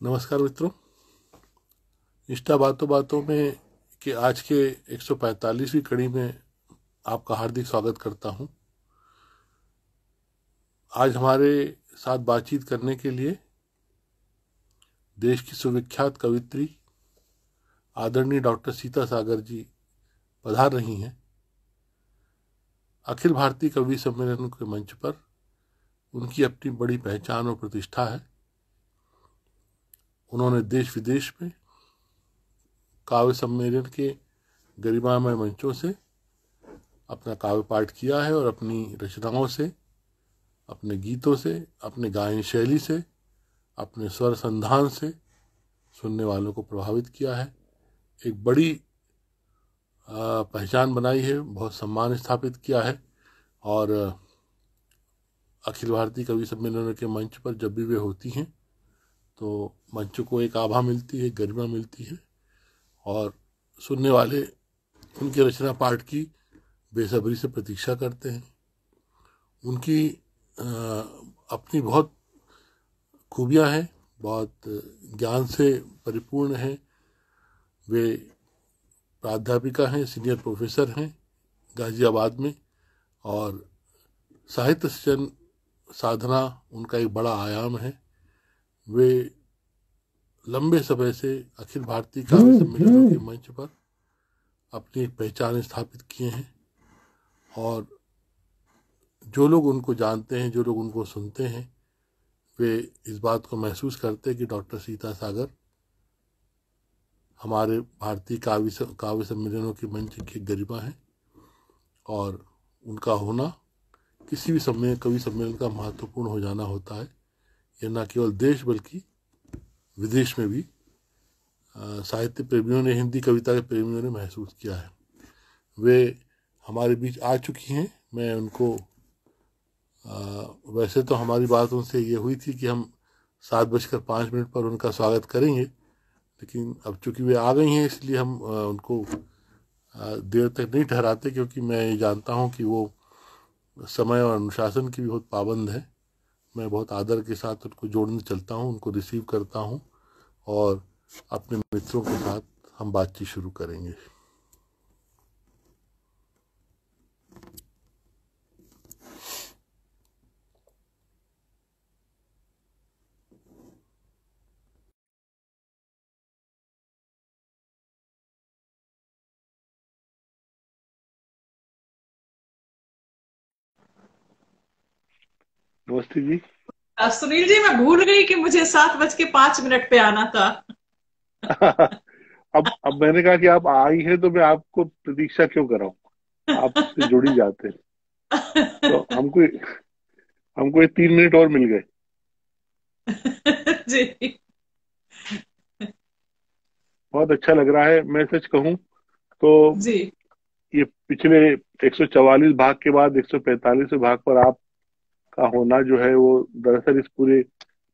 नमस्कार मित्रों। निष्ठा बातों बातों में कि आज के 145वीं कड़ी में आपका हार्दिक स्वागत करता हूं। आज हमारे साथ बातचीत करने के लिए देश की सुविख्यात कवित्री आदरणीय डॉक्टर सीता सागर जी पधार रही हैं। अखिल भारतीय कवि सम्मेलन के मंच पर उनकी अपनी बड़ी पहचान और प्रतिष्ठा है। उन्होंने देश विदेश में काव्य सम्मेलन के गरिमामय मंचों से अपना काव्य पाठ किया है और अपनी रचनाओं से, अपने गीतों से, अपने गायन शैली से, अपने स्वर संधान से सुनने वालों को प्रभावित किया है। एक बड़ी पहचान बनाई है, बहुत सम्मान स्थापित किया है। और अखिल भारतीय कवि सम्मेलन के मंच पर जब भी वे होती हैं तो मंच को एक आभा मिलती है, गरिमा मिलती है और सुनने वाले उनके रचना पाठ की बेसब्री से प्रतीक्षा करते हैं। उनकी अपनी बहुत खूबियां हैं, बहुत ज्ञान से परिपूर्ण हैं। वे प्राध्यापिका हैं, सीनियर प्रोफेसर हैं गाजियाबाद में, और साहित्य सृजन साधना उनका एक बड़ा आयाम है। वे लंबे समय से अखिल भारतीय काव्य सम्मेलनों के मंच पर अपनी एक पहचान स्थापित किए हैं और जो लोग उनको जानते हैं, जो लोग उनको सुनते हैं, वे इस बात को महसूस करते हैं कि डॉक्टर सीता सागर हमारे भारतीय काव्य सम्मेलनों के मंच की गरिमा है और उनका होना किसी भी कवि सम्मेलन का महत्वपूर्ण हो जाना होता है। यह न केवल देश बल्कि विदेश में भी साहित्य प्रेमियों ने, हिंदी कविता के प्रेमियों ने महसूस किया है। वे हमारे बीच आ चुकी हैं। मैं उनको वैसे तो हमारी बात उनसे ये हुई थी कि हम 7:05 पर उनका स्वागत करेंगे, लेकिन अब चूंकि वे आ गई हैं इसलिए हम उनको देर तक नहीं ठहराते, क्योंकि मैं ये जानता हूँ कि वो समय और अनुशासन की भी बहुत पाबंद है। मैं बहुत आदर के साथ उनको जोड़ने चलता हूँ, उनको रिसीव करता हूँ और अपने मित्रों के साथ हम बातचीत शुरू करेंगे। नमस्ते जी। सुनील जी, मैं भूल गई कि मुझे 7:05 पे आना था। अब मैंने कहा कि आप आई हैं तो मैं आपको प्रतीक्षा क्यों कराऊं, आपसे जुड़ ही जाते हैं। तो हमको ये 3 मिनट और मिल गए। जी। बहुत अच्छा लग रहा है। मैं सच कहूं तो जी। ये पिछले 144 भाग के बाद 145वें भाग पर आपका होना जो है वो दरअसल इस पूरे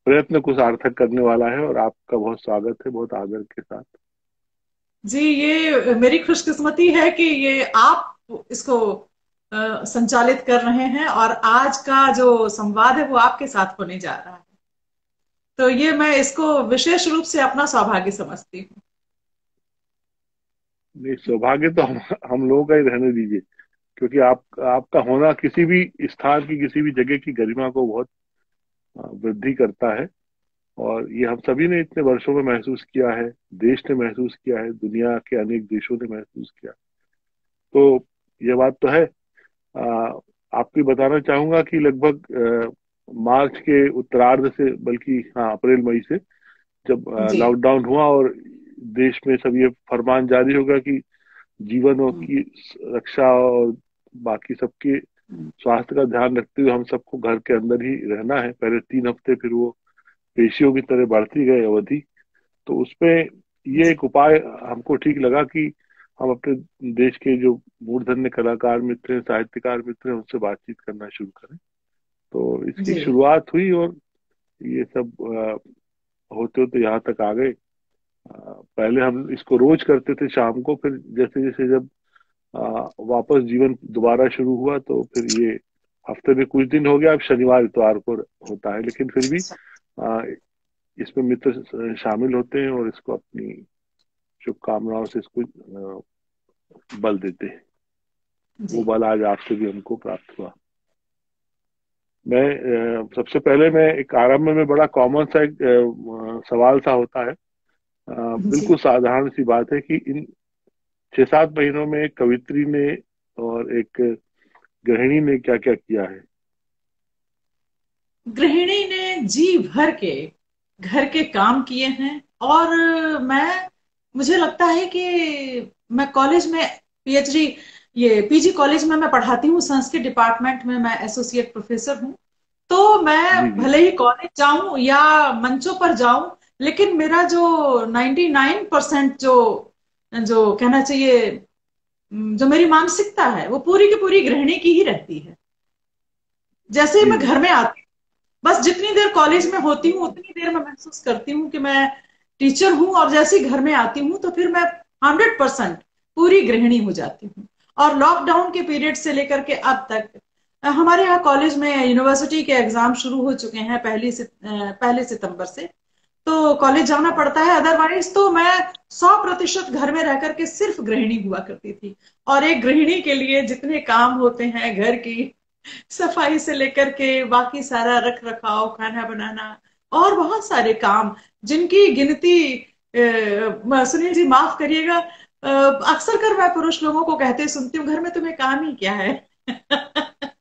प्रयत्न को सार्थक करने वाला है और आपका बहुत स्वागत है, बहुत आदर के साथ। जी, ये मेरी खुशकिस्मती है कि ये आप इसको संचालित कर रहे हैं और आज का जो संवाद है वो आपके साथ होने जा रहा है। तो ये मैं इसको विशेष रूप से अपना सौभाग्य समझती हूँ। नहीं, सौभाग्य तो हम लोगों का ही रहने दीजिए, क्योंकि आपका होना किसी भी स्थान की, किसी भी जगह की गरिमा को बहुत वृद्धि करता है। और ये हम सभी ने इतने वर्षों में महसूस किया है, देश ने महसूस किया है, दुनिया के अनेक देशों ने महसूस किया। तो ये बात तो है। आ, आपको बताना चाहूंगा कि लगभग मार्च के उत्तरार्ध से, बल्कि हाँ अप्रैल मई से, जब जी। लॉकडाउन हुआ और देश में सब ये फरमान जारी होगा कि जीवनों की रक्षा और बाकी सबके स्वास्थ्य का ध्यान रखते हुए हम सबको घर के अंदर ही रहना है। पहले 3 हफ्ते, फिर वो पेशियों की तरह बढ़ती गई अवधि। तो उसमें ये जी। एक उपाय हमको ठीक लगा कि हम अपने देश के जो मूर्धन्य कलाकार मित्र हैं, साहित्यकार मित्र हैं, उनसे बातचीत करना शुरू करें। तो इसकी जी। शुरुआत हुई और ये सब होते होते यहाँ तक आ गए। पहले हम इसको रोज करते थे शाम को, फिर जैसे जैसे जब वापस जीवन दोबारा शुरू हुआ तो फिर ये हफ्ते में कुछ दिन हो गया। अब शनिवार इतवार को होता है, लेकिन फिर भी अच्छा। इसमें मित्र शामिल होते हैं और इसको अपनी शुभकामनाओं से इसको बल देते हैं। वो जी बल आज आपसे भी हमको प्राप्त हुआ। मैं सबसे पहले मैं एक आरंभ में बड़ा कॉमन सा एक सवाल सा होता है, जी। बिल्कुल साधारण सी बात है कि इन 6-7 महीनों में एक कवित्री ने और एक गृहिणी ने क्या क्या किया है। गृहिणी ने जी भर के घर के काम किए हैं। और मैं मुझे लगता है कि मैं कॉलेज में पीएचडी, ये पीजी कॉलेज में मैं पढ़ाती हूँ, संस्कृत डिपार्टमेंट में मैं एसोसिएट प्रोफेसर हूँ। तो मैं जी जी। भले ही कॉलेज जाऊं या मंचों पर जाऊं, लेकिन मेरा जो 99% जो जो कहना चाहिए, जो मेरी मानसिकता है वो पूरी की पूरी गृहिणी की ही रहती है। जैसे ही जी मैं जी। घर में आती, बस जितनी देर कॉलेज में होती हूँ उतनी देर में महसूस करती हूँ कि मैं टीचर हूँ, और जैसे ही घर में आती हूँ तो फिर मैं 100% पूरी गृहिणी हो जाती हूँ। और लॉकडाउन के पीरियड से लेकर के अब तक हमारे यहाँ कॉलेज में यूनिवर्सिटी के एग्जाम शुरू हो चुके हैं पहले सितंबर से। तो कॉलेज जाना हाँ पड़ता है, अदरवाइज तो मैं 100% घर में रह करके सिर्फ गृहिणी हुआ करती थी। और एक गृहिणी के लिए जितने काम होते हैं, घर की सफाई से लेकर के बाकी सारा रख रखाव, खाना बनाना और बहुत सारे काम, जिनकी गिनती सुनील जी माफ करिएगा, अक्सर कर मैं पुरुष लोगों को कहते सुनती हूँ, घर में तुम्हें काम ही क्या है।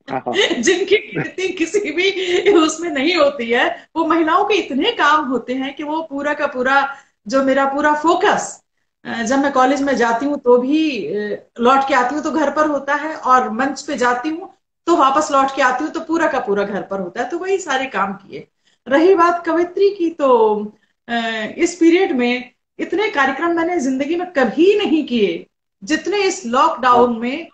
हाँ हाँ। जिनकी गिनती किसी भी उसमें नहीं होती है, वो महिलाओं के इतने काम होते हैं कि वो पूरा का पूरा, जो मेरा पूरा फोकस जब मैं कॉलेज में जाती हूँ तो भी लौट के आती हूँ तो घर पर होता है, और मंच पे जाती हूँ तो वापस लौट के आती हूँ तो पूरा का पूरा घर पर होता है, तो वही सारे काम किए। रही बात कवित्री की, तो इस पीरियड में इतने कार्यक्रम मैंने जिंदगी में कभी नहीं किए जितने इस हाँ, लॉकडाउन में,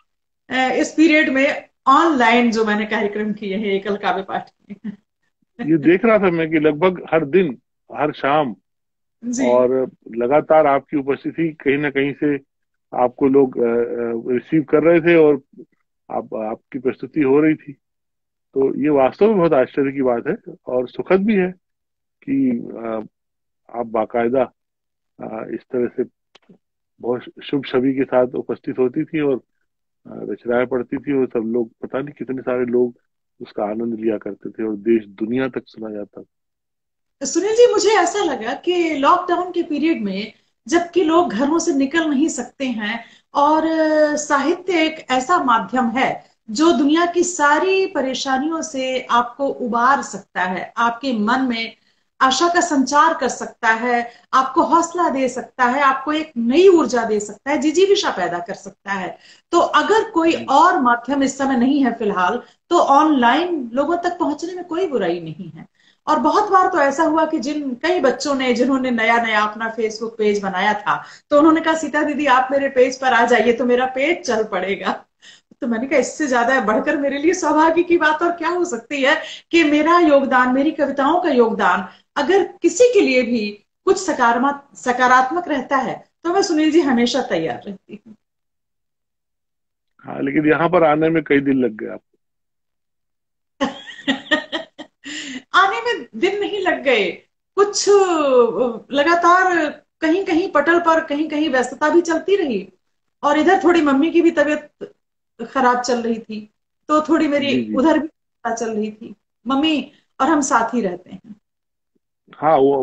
इस पीरियड में ऑनलाइन जो मैंने कार्यक्रम किए हैं एकल काव्य पाठ के। ये देख रहा था मैं कि लगभग हर दिन, हर शाम, जी और लगातार आपकी उपस्थिति कहीं ना कहीं से आपको लोग रिसीव कर रहे थे, और आपकी प्रस्तुति हो रही थी। तो ये वास्तव में बहुत आश्चर्य की बात है और सुखद भी है कि आप बाकायदा इस तरह से बहुत शुभ छवि के साथ उपस्थित होती थी और रचनाएं पढ़ती थी, और सब लोग, पता नहीं कितने सारे लोग उसका आनंद लिया करते थे और देश दुनिया तक सुना जाता था। सुनील जी, मुझे ऐसा लगा कि लॉकडाउन के पीरियड में, जबकि लोग घरों से निकल नहीं सकते हैं, और साहित्य एक ऐसा माध्यम है जो दुनिया की सारी परेशानियों से आपको उबार सकता है, आपके मन में आशा का संचार कर सकता है, आपको हौसला दे सकता है, आपको एक नई ऊर्जा दे सकता है, जिजीविषा पैदा कर सकता है। तो अगर कोई जी और माध्यम इस समय नहीं है फिलहाल, तो ऑनलाइन लोगों तक पहुंचने में कोई बुराई नहीं है। और बहुत बार तो ऐसा हुआ कि कई बच्चों ने, जिन्होंने नया नया अपना फेसबुक पेज बनाया था, तो उन्होंने कहा सीता दीदी आप मेरे पेज पर आ जाइए तो मेरा पेज चल पड़ेगा। तो मैंने कहा इससे ज्यादा बढ़कर मेरे लिए सौभाग्य की बात और क्या हो सकती है कि मेरा योगदान, मेरी कविताओं का योगदान अगर किसी के लिए भी कुछ सकारात्मक सकारात्मक रहता है, तो मैं सुनील जी हमेशा तैयार रहती हूँ। हाँ, लेकिन यहाँ पर आने में कई दिन लग गए आपको। आने में दिन नहीं लग गए, कुछ लगातार कहीं कहीं पटल पर कहीं कहीं व्यस्तता भी चलती रही, और इधर थोड़ी मम्मी की भी तबीयत खराब चल रही थी, तो थोड़ी मेरी जी जी। उधर भी चल रही थी। मम्मी और हम साथ ही रहते हैं। हाँ, वो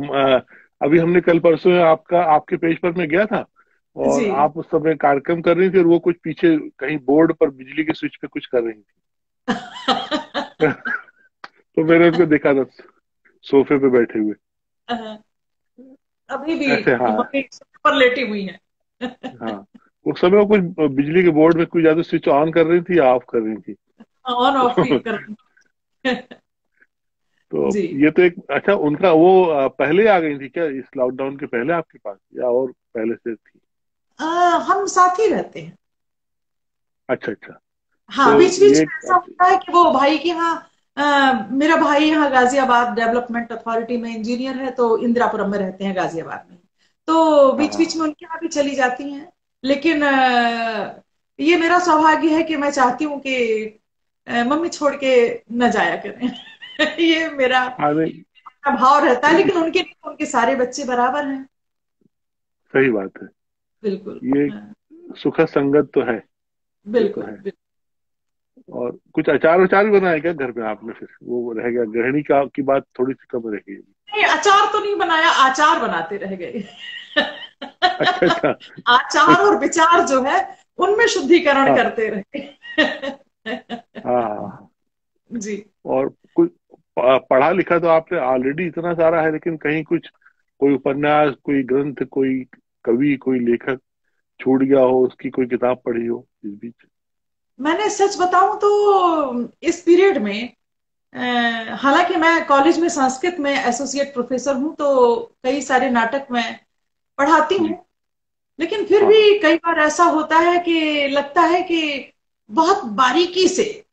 अभी हमने कल परसों आपका, आपके पेज पर मैं गया था, और जी। आप उस समय कार्यक्रम कर रही थी और वो कुछ पीछे कहीं बोर्ड पर बिजली के स्विच पे कुछ कर रही थी। तो मैंने उनको देखा था सोफे पे बैठे हुए अभी भी ऐसे। हाँ मम्मी पर लेटी हुई है। हाँ। उस समय वो कुछ बिजली के बोर्ड में कुछ ज्यादा स्विच ऑन कर रही थी या ऑफ कर रही थी। ऑन ऑफ ही तो, कर। तो जी। ये तो एक अच्छा, उनका वो पहले आ गई थी क्या इस लॉकडाउन के पहले आपके पास, या और पहले से थी? आ, हम साथ ही रहते हैं। अच्छा अच्छा। हाँ, तो बीच बीच ये में ऐसा होता है कि वो भाई के यहाँ, मेरा भाई यहाँ गाजियाबाद डेवलपमेंट अथॉरिटी में इंजीनियर है, तो इंदिरापुरम में रहते हैं गाजियाबाद में। तो हाँ बीच बीच हाँ में उनके यहाँ भी चली जाती हैं। लेकिन ये मेरा सौभाग्य है कि मैं चाहती हूँ कि मम्मी छोड़ के न जाया करें। ये मेरा हाँ। नहीं, भाव रहता है, लेकिन उनके के सारे बच्चे बराबर हैं। सही बात है। बिल्कुल। ये हाँ, सुखद संगत तो है, ये तो बिल्कुल है। बिल्कुल। और कुछ अचार उचार भी बनाया क्या घर में आपने? फिर वो रह गया, गृहिणी का की बात थोड़ी सी कम रह गई। नहीं, अचार तो नहीं बनाया, आचार बनाते रह गए। अच्छा अच्छा। आचार और विचार जो है उनमें शुद्धिकरण हाँ करते रहे। हाँ हाँ। जी। और कुछ पढ़ा लिखा तो आपने ऑलरेडी इतना सारा है, लेकिन कहीं कुछ कोई उपन्यास, कोई ग्रंथ, कोई कवि, कोई लेखक छूट गया हो, उसकी कोई किताब पढ़ी हो इस बीच? मैंने सच बताऊं तो इस पीरियड में हालांकि मैं कॉलेज में संस्कृत में एसोसिएट प्रोफेसर हूं, तो कई सारे नाटक मैं पढ़ाती जी। हूँ। लेकिन फिर हाँ हाँ। भी कई बार ऐसा होता है कि लगता है कि बहुत बारीकी से, जी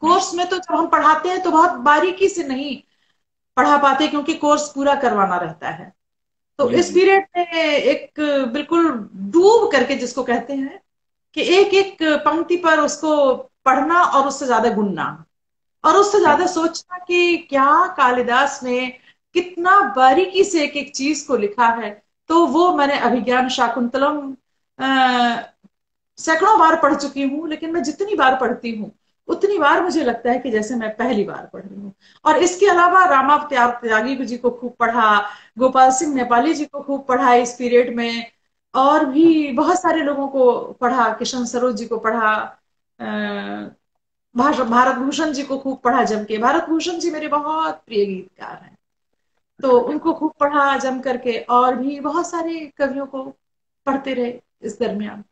कोर्स में तो जब हम पढ़ाते हैं तो बहुत बारीकी से नहीं पढ़ा पाते, क्योंकि कोर्स पूरा करवाना रहता है। तो जी इस जी। पीरियड में एक बिल्कुल डूब करके जिसको कहते हैं कि एक एक पंक्ति पर उसको पढ़ना और उससे ज्यादा गुनना और उससे ज्यादा हाँ सोचना कि क्या कालिदास ने कितना बारीकी से एक एक चीज को लिखा है। तो वो मैंने अभिज्ञान शाकुंतलम सैकड़ों बार पढ़ चुकी हूँ, लेकिन मैं जितनी बार पढ़ती हूँ उतनी बार मुझे लगता है कि जैसे मैं पहली बार पढ़ रही हूँ। और इसके अलावा रामावतार त्यागी जी को खूब पढ़ा, गोपाल सिंह नेपाली जी को खूब पढ़ा इस पीरियड में, और हाँ। भी बहुत सारे लोगों को पढ़ा, किशन सरोज जी को पढ़ा, भारत भूषण जी को खूब पढ़ा जम के। भारत भूषण जी मेरे बहुत प्रिय गीतकार हैं, तो अच्छा अच्छा। उनको खूब पढ़ा जम करके, और भी बहुत सारे कवियों को पढ़ते रहे इस दरमियान।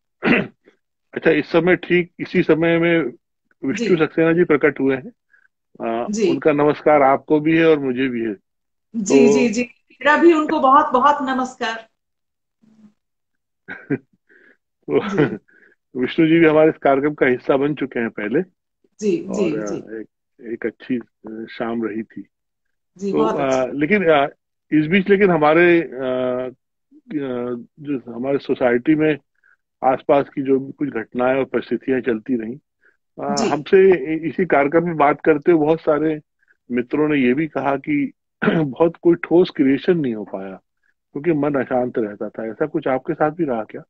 अच्छा, इस समय ठीक इसी समय में जी विष्णु सक्सेना जी प्रकट हुए हैं। जी उनका नमस्कार आपको भी है और मुझे भी है। जी जी तो जी। मेरा भी उनको बहुत बहुत नमस्कार। तो जी विष्णु जी भी हमारे इस कार्यक्रम का हिस्सा बन चुके हैं पहले। जी जी और जी एक अच्छी शाम रही थी। जी। तो बहुत अच्छी। लेकिन इस बीच लेकिन हमारे जो हमारे सोसाइटी में आसपास की जो भी कुछ घटनाएं और परिस्थितियां चलती रहीं, जी हमसे इसी कार्यक्रम में बात करते हुए बहुत सारे मित्रों ने ये भी कहा कि बहुत कोई ठोस क्रिएशन नहीं हो पाया क्योंकि मन अशांत रहता था। ऐसा कुछ आपके साथ भी रहा क्या?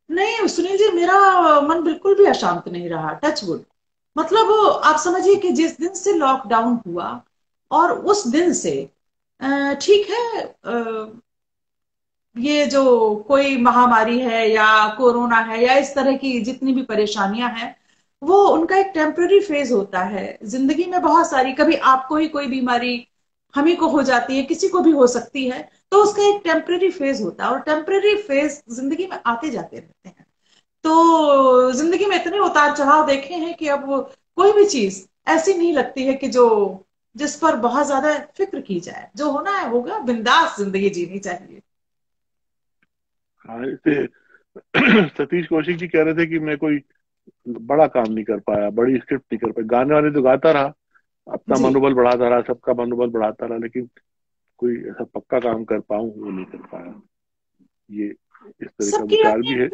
नहीं सुनील जी, मेरा मन बिल्कुल भी अशांत नहीं रहा, टच वुड। मतलब आप समझिए कि जिस दिन से लॉकडाउन हुआ और उस दिन से ठीक है, ये जो कोई महामारी है या कोरोना है या इस तरह की जितनी भी परेशानियां हैं, वो उनका एक टेम्पररी फेज होता है। जिंदगी में बहुत सारी, कभी आपको ही कोई बीमारी हम ही को हो जाती है, किसी को भी हो सकती है, तो उसका एक टेम्पररी फेज होता है, और टेम्पररी फेज जिंदगी में आते जाते रहते हैं। तो जिंदगी में इतने उतार चढ़ाव देखे हैं कि अब कोई भी चीज ऐसी नहीं लगती है कि जो जिस पर बहुत ज्यादा फिक्र की जाए। जो होना है होगा, बिंदास जिंदगी जीनी चाहिए। हाँ, जैसे सतीश कौशिक जी कह रहे थे कि मैं कोई बड़ा काम नहीं कर पाया, बड़ी स्क्रिप्ट नहीं कर पाया, गाने वाने तो गाता रहा, अपना जी। मनोबल बढ़ाता रहा, सबका मनोबल बढ़ाता रहा, लेकिन कोई ऐसा पक्का काम कर पाऊं वो नहीं कर पाया। ये इस तरह का सबकी विचार अपनी भी है।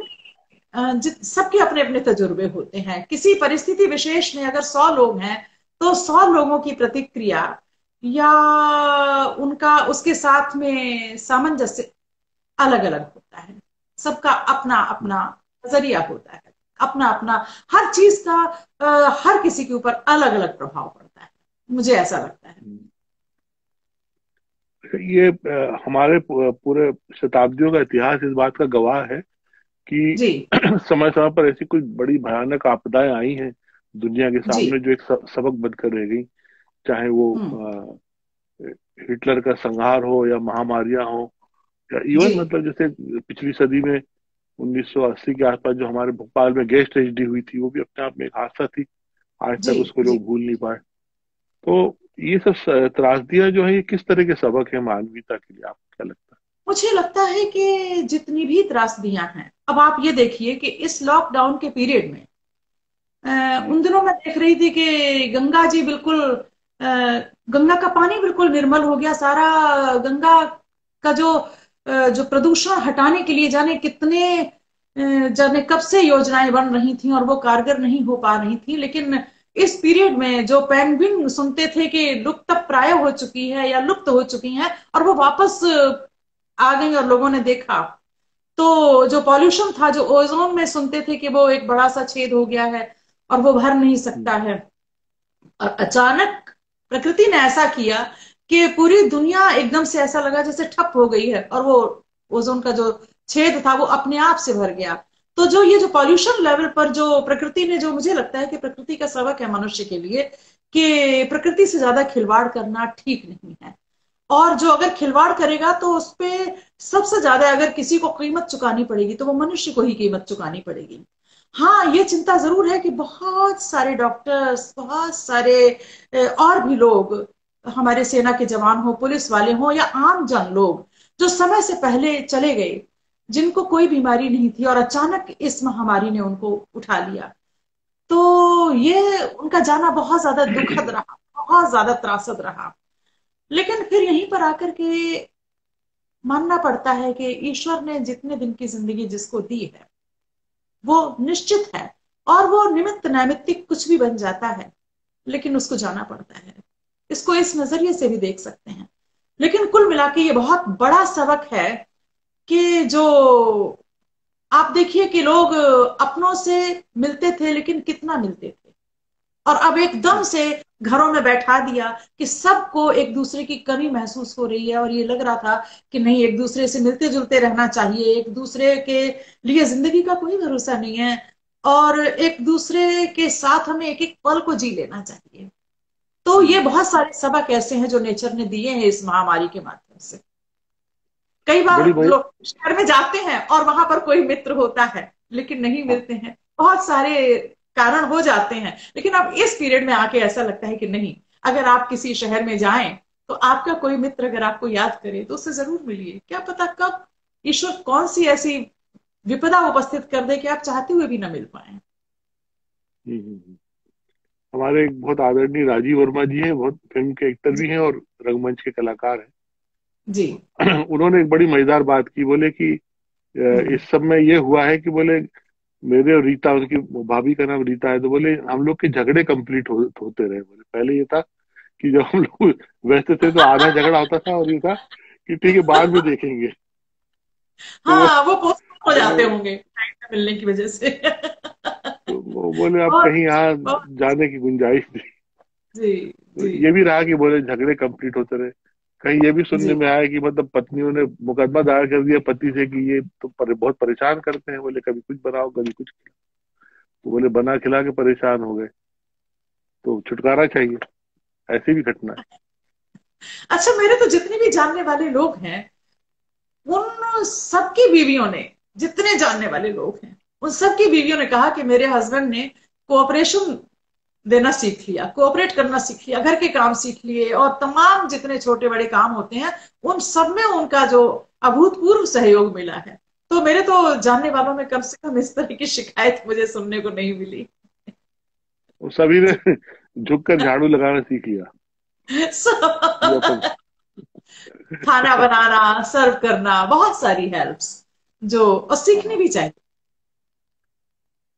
सबके अपने अपने तजुर्बे होते हैं। किसी परिस्थिति विशेष में अगर 100 लोग हैं, तो 100 लोगों की प्रतिक्रिया या उनका उसके साथ में सामंजस्य अलग अलग होता है। सबका अपना अपना नजरिया होता है, अपना अपना हर चीज का हर किसी के ऊपर अलग अलग प्रभाव पड़ता है, मुझे ऐसा लगता है। ये हमारे पूरे शताब्दियों का इतिहास इस बात का गवाह है कि जी समय समय पर ऐसी कुछ बड़ी भयानक आपदाएं आई हैं दुनिया के जी। सामने, जो एक सबक बनकर रह गई। चाहे वो हम्म। हिटलर का संहार हो या महामारियां हो, या जी इवन मतलब जैसे पिछली सदी में 1980 के आसपास जो हमारे भोपाल में गैस ट्रेजेडी हुई थी, वो भी अपने आप में एक हादसा थी। आज जी तक उसको जी। लोग भूल नहीं पाए। तो ये सब त्रासदियां जो है, ये किस तरह के सबक है मानवीयता के लिए, आपको क्या लगता मुझे लगता है कि जितनी भी त्रासदियां हैं, अब आप ये देखिए कि इस लॉकडाउन के पीरियड में है? जी उन दिनों मैं देख रही थी कि गंगा जी बिल्कुल, अ, गंगा का पानी बिल्कुल निर्मल हो गया सारा। गंगा का जो प्रदूषण हटाने के लिए जाने कितने जाने कब से योजनाएं बन रही थी और वो कारगर नहीं हो पा रही थी, लेकिन इस पीरियड में जो पेंगुइन सुनते थे कि लुप्त प्राय हो चुकी है या लुप्त हो चुकी हैं, और वो वापस आ गई और लोगों ने देखा, तो जो पॉल्यूशन था, जो ओजोन में सुनते थे कि वो एक बड़ा सा छेद हो गया है और वो भर नहीं सकता है, और अचानक प्रकृति ने ऐसा किया कि पूरी दुनिया एकदम से ऐसा लगा जैसे ठप हो गई है, और वो ओजोन का जो छेद था वो अपने आप से भर गया। तो जो ये जो पॉल्यूशन लेवल पर जो प्रकृति ने, जो मुझे लगता है कि प्रकृति का सबक है मनुष्य के लिए, कि प्रकृति से ज्यादा खिलवाड़ करना ठीक नहीं है। और जो अगर खिलवाड़ करेगा तो उस पे सबसे ज्यादा अगर किसी को कीमत चुकानी पड़ेगी तो वो मनुष्य को ही कीमत चुकानी पड़ेगी। हाँ, ये चिंता जरूर है कि बहुत सारे डॉक्टर्स, बहुत सारे और भी लोग, हमारे सेना के जवान हो, पुलिस वाले हो, या आम जन लोग, जो समय से पहले चले गए, जिनको कोई बीमारी नहीं थी और अचानक इस महामारी ने उनको उठा लिया, तो ये उनका जाना बहुत ज्यादा दुखद रहा, बहुत ज्यादा त्रासद रहा। लेकिन फिर यहीं पर आकर के मानना पड़ता है कि ईश्वर ने जितने दिन की जिंदगी जिसको दी है वो निश्चित है, और वो निमित्त नैमित्तिक कुछ भी बन जाता है, लेकिन उसको जाना पड़ता है। इसको इस नजरिए से भी देख सकते हैं। लेकिन कुल मिला के ये बहुत बड़ा सबक है कि जो आप देखिए कि लोग अपनों से मिलते थे, लेकिन कितना मिलते थे, और अब एकदम से घरों में बैठा दिया कि सबको एक दूसरे की कमी महसूस हो रही है, और ये लग रहा था कि नहीं, एक दूसरे से मिलते जुलते रहना चाहिए, एक दूसरे के लिए जिंदगी का कोई भरोसा नहीं है, और एक दूसरे के साथ हमें एक एक पल को जी लेना चाहिए। तो ये बहुत सारे सबक ऐसे हैं जो नेचर ने दिए हैं इस महामारी के माध्यम से। कई बड़ी बार बड़ी लोग शहर में जाते हैं और वहां पर कोई मित्र होता है, लेकिन नहीं हाँ। मिलते हैं, बहुत सारे कारण हो जाते हैं। लेकिन अब इस पीरियड में आके ऐसा लगता है कि नहीं, अगर आप किसी शहर में जाएं तो आपका कोई मित्र अगर आपको याद करे तो उससे जरूर मिलिए। क्या पता कब ईश्वर कौन सी ऐसी विपदा उपस्थित कर दे कि आप चाहते हुए भी ना मिल पाए। हम्म। हमारे एक बहुत आदरणीय राजीव वर्मा जी हैं, बहुत फिल्म के एक्टर जी। भी हैं और रंगमंच के कलाकार जी। हैं। उन्होंने एक बड़ी मजेदार बात की, बोले कि हम्म। इस सब में ये हुआ है कि बोले मेरे और रीता, उनकी भाभी का नाम रीता है, तो बोले हम लोग के झगड़े कंप्लीट होते रहे। बोले पहले ये था कि जब हम लोग व्यस्त थे तो आधा झगड़ा होता था और ये था कि ठीक है बाद में देखेंगे। तो हाँ, वो पोस्टपोन हो बोले जाते होंगे टाइम पे मिलने की वजह से। तो वो बोले अब बहुत कहीं यहाँ बहुत। जाने की गुंजाइश थी। जी। तो जी। ये भी रहा कि बोले झगड़े कंप्लीट होते रहे। कहीं ये भी सुनने जी। में आया कि मतलब पत्नियों ने मुकदमा दायर कर दिया पति से कि ये तो बहुत परेशान करते हैं, बोले कभी कुछ बनाओ कभी कुछ। तो बोले बना खिला के परेशान हो गए, तो छुटकारा चाहिए। ऐसी भी घटना है। अच्छा, मेरे तो जितने भी जानने वाले लोग हैं, उन सबकी बीवियों ने, जितने जानने वाले लोग हैं, उन सबकी बीवियों ने कहा कि मेरे हस्बैंड ने कोऑपरेशन देना सीख लिया, कोऑपरेट करना सीख लिया, घर के काम सीख लिए, और तमाम जितने छोटे बड़े काम होते हैं उन सब में उनका जो अभूतपूर्व सहयोग मिला है। तो मेरे तो जानने वालों में कम से कम इस तरह की शिकायत मुझे सुनने को नहीं मिली। वो सभी ने झुक कर झाड़ू लगाना सीख लिया कि अपन। खाना बनाना, सर्व करना, बहुत सारी हेल्प्स जो, और सीखनी हाँ। भी चाहिए।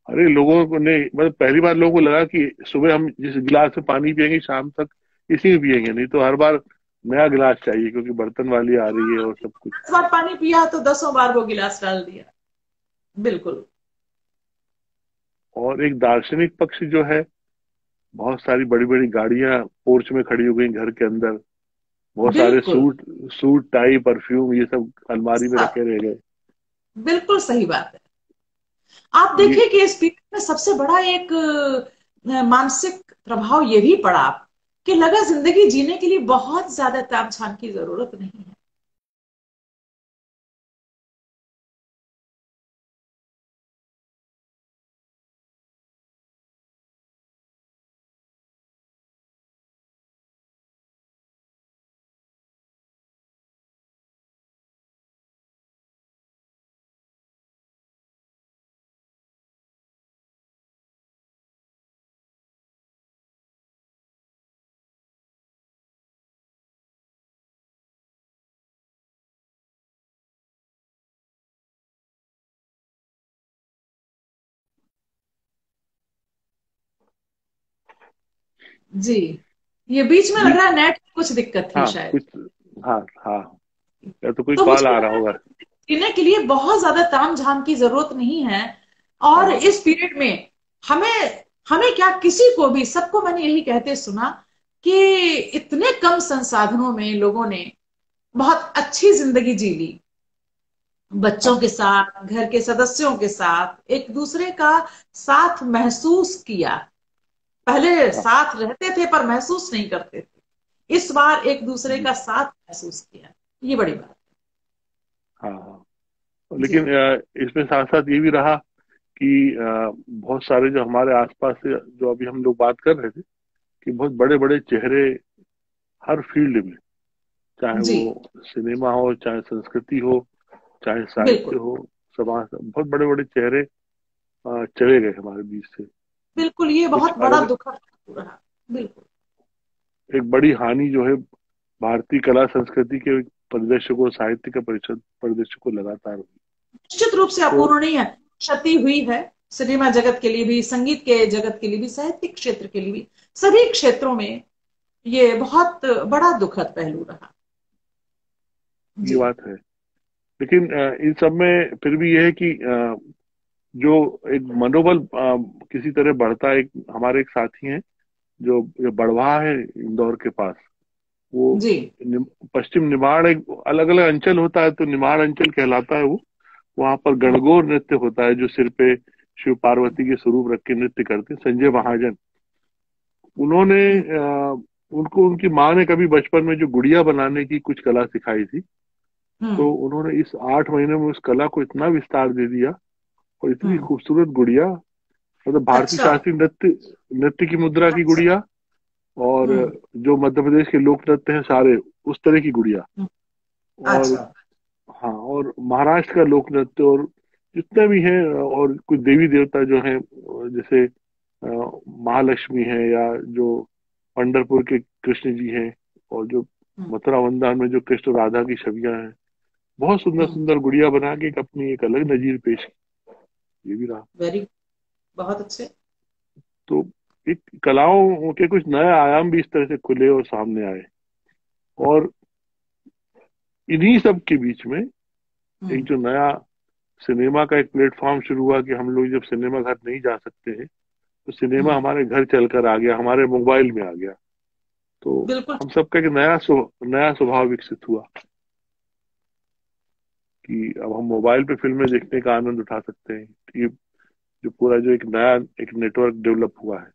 अरे लोगों को ने मतलब पहली बार लोगों को लगा कि सुबह हम जिस गिलास में पानी पियेंगे शाम तक इसी में पियेंगे, नहीं तो हर बार नया गिलास चाहिए क्योंकि बर्तन वाली आ रही है और सब कुछ। 10 बार पानी पिया तो 10ों बार वो गिलास डाल दिया। बिल्कुल। और एक दार्शनिक पक्ष जो है, बहुत सारी बड़ी बड़ी गाड़ियां पोर्च में खड़ी हो गई घर के अंदर, बहुत सारे बिल्कुल। सूट सूट टाई परफ्यूम ये सब अलमारी में सब। रखे रह गए। बिल्कुल सही बात है। आप ये देखिए कि इस पीरियड में सबसे बड़ा एक मानसिक प्रभाव ये भी पड़ा कि लगा जिंदगी जीने के लिए बहुत ज्यादा ताम झाम की जरूरत नहीं है। जी, ये बीच में लग बीच, रहा है नेट की कुछ दिक्कत थी हाँ शायद। कुछ, हाँ हाँ, या तो कोई तो कॉल मुझे आ लग रहा रहा है होगा। कि जीने के लिए बहुत ज्यादा तामझाम की जरूरत नहीं है। और हाँ इस पीरियड में हमें हमें क्या, किसी को भी, सबको मैंने यही कहते सुना कि इतने कम संसाधनों में लोगों ने बहुत अच्छी जिंदगी जी ली, बच्चों हाँ के साथ, घर के सदस्यों के साथ एक दूसरे का साथ महसूस किया। पहले हाँ साथ रहते थे पर महसूस नहीं करते थे, इस बार एक दूसरे जी, का साथ महसूस किया। ये बड़ी बात हाँ हाँ। है। जी। लेकिन इसमें साथ साथ ये भी रहा कि बहुत सारे जो हमारे आसपास से जो अभी हम लोग बात कर रहे थे, कि बहुत बड़े बड़े चेहरे हर फील्ड में, चाहे जी, वो सिनेमा हो, चाहे संस्कृति हो, चाहे साहित्य बिल्कुल हो, समाज, बहुत बड़े बड़े चेहरे चले गए हमारे बीच से। बिल्कुल, ये कुछ बहुत बड़ा अलग, दुखद रहा। बिल्कुल। एक बड़ी हानि जो है भारतीय कला संस्कृति के परिदृश्य को, साहित्य के परिषद परिदृश्य को लगातार हुई। निश्चित रूप से तो अपूरणीय क्षति हुई है, सिनेमा जगत के लिए भी, संगीत के जगत के लिए भी, साहित्यिक क्षेत्र के लिए भी, सभी क्षेत्रों में ये बहुत बड़ा दुखद पहलू रहा। ये जी। बात है। लेकिन इन सब में फिर भी यह है कि जो एक मनोबल किसी तरह बढ़ता है। एक हमारे एक साथी हैं जो बड़वाह है इंदौर के पास, वो जी। पश्चिम निमाड़, एक अलग अलग अंचल होता है तो निमाड़ अंचल कहलाता है वो। वहां पर गणगौर नृत्य होता है, जो सिर पे शिव पार्वती के स्वरूप रख के नृत्य करते हैं, संजय महाजन। उन्होंने हम्म। उनको उनकी माँ ने कभी बचपन में जो गुड़िया बनाने की कुछ कला सिखाई थी, हम्म। तो उन्होंने इस 8 महीने में उस कला को इतना विस्तार दे दिया, और इतनी हम्म। खूबसूरत गुड़िया, मतलब भारतीय अच्छा। शास्त्रीय नृत्य नृत्य की मुद्रा की अच्छा। गुड़िया, और हम्म। जो मध्य प्रदेश के लोक नृत्य हैं सारे, उस तरह की गुड़िया। हम्म। और अच्छा। हाँ, और महाराष्ट्र का लोक नृत्य, और जितने भी हैं, और कुछ देवी देवता जो हैं, जैसे महालक्ष्मी है, या जो पंढरपुर के कृष्ण जी हैं, और जो हम्म। मथुरा वृंदावन में जो कृष्ण राधा की छवियां हैं, बहुत सुंदर हम्म। सुंदर गुड़िया बना के एक अपनी एक अलग नजीर पेश की। ये भी रहा। वेरी, बहुत अच्छे। तो एक कलाओं के कुछ नए आयाम भी इस तरह से खुले और सामने आए। और इन्हीं सब के बीच में एक हम्म। जो नया सिनेमा का एक प्लेटफॉर्म शुरू हुआ, कि हम लोग जब सिनेमा घर नहीं जा सकते हैं, तो सिनेमा हम्म। हमारे घर चलकर आ गया, हमारे मोबाइल में आ गया। तो बिल्कुल। हम सबका एक नया स्वभाव विकसित हुआ, कि अब हम मोबाइल पे फिल्में देखने का आनंद उठा सकते हैं। ये जो पूरा जो एक नया एक नेटवर्क डेवलप हुआ है।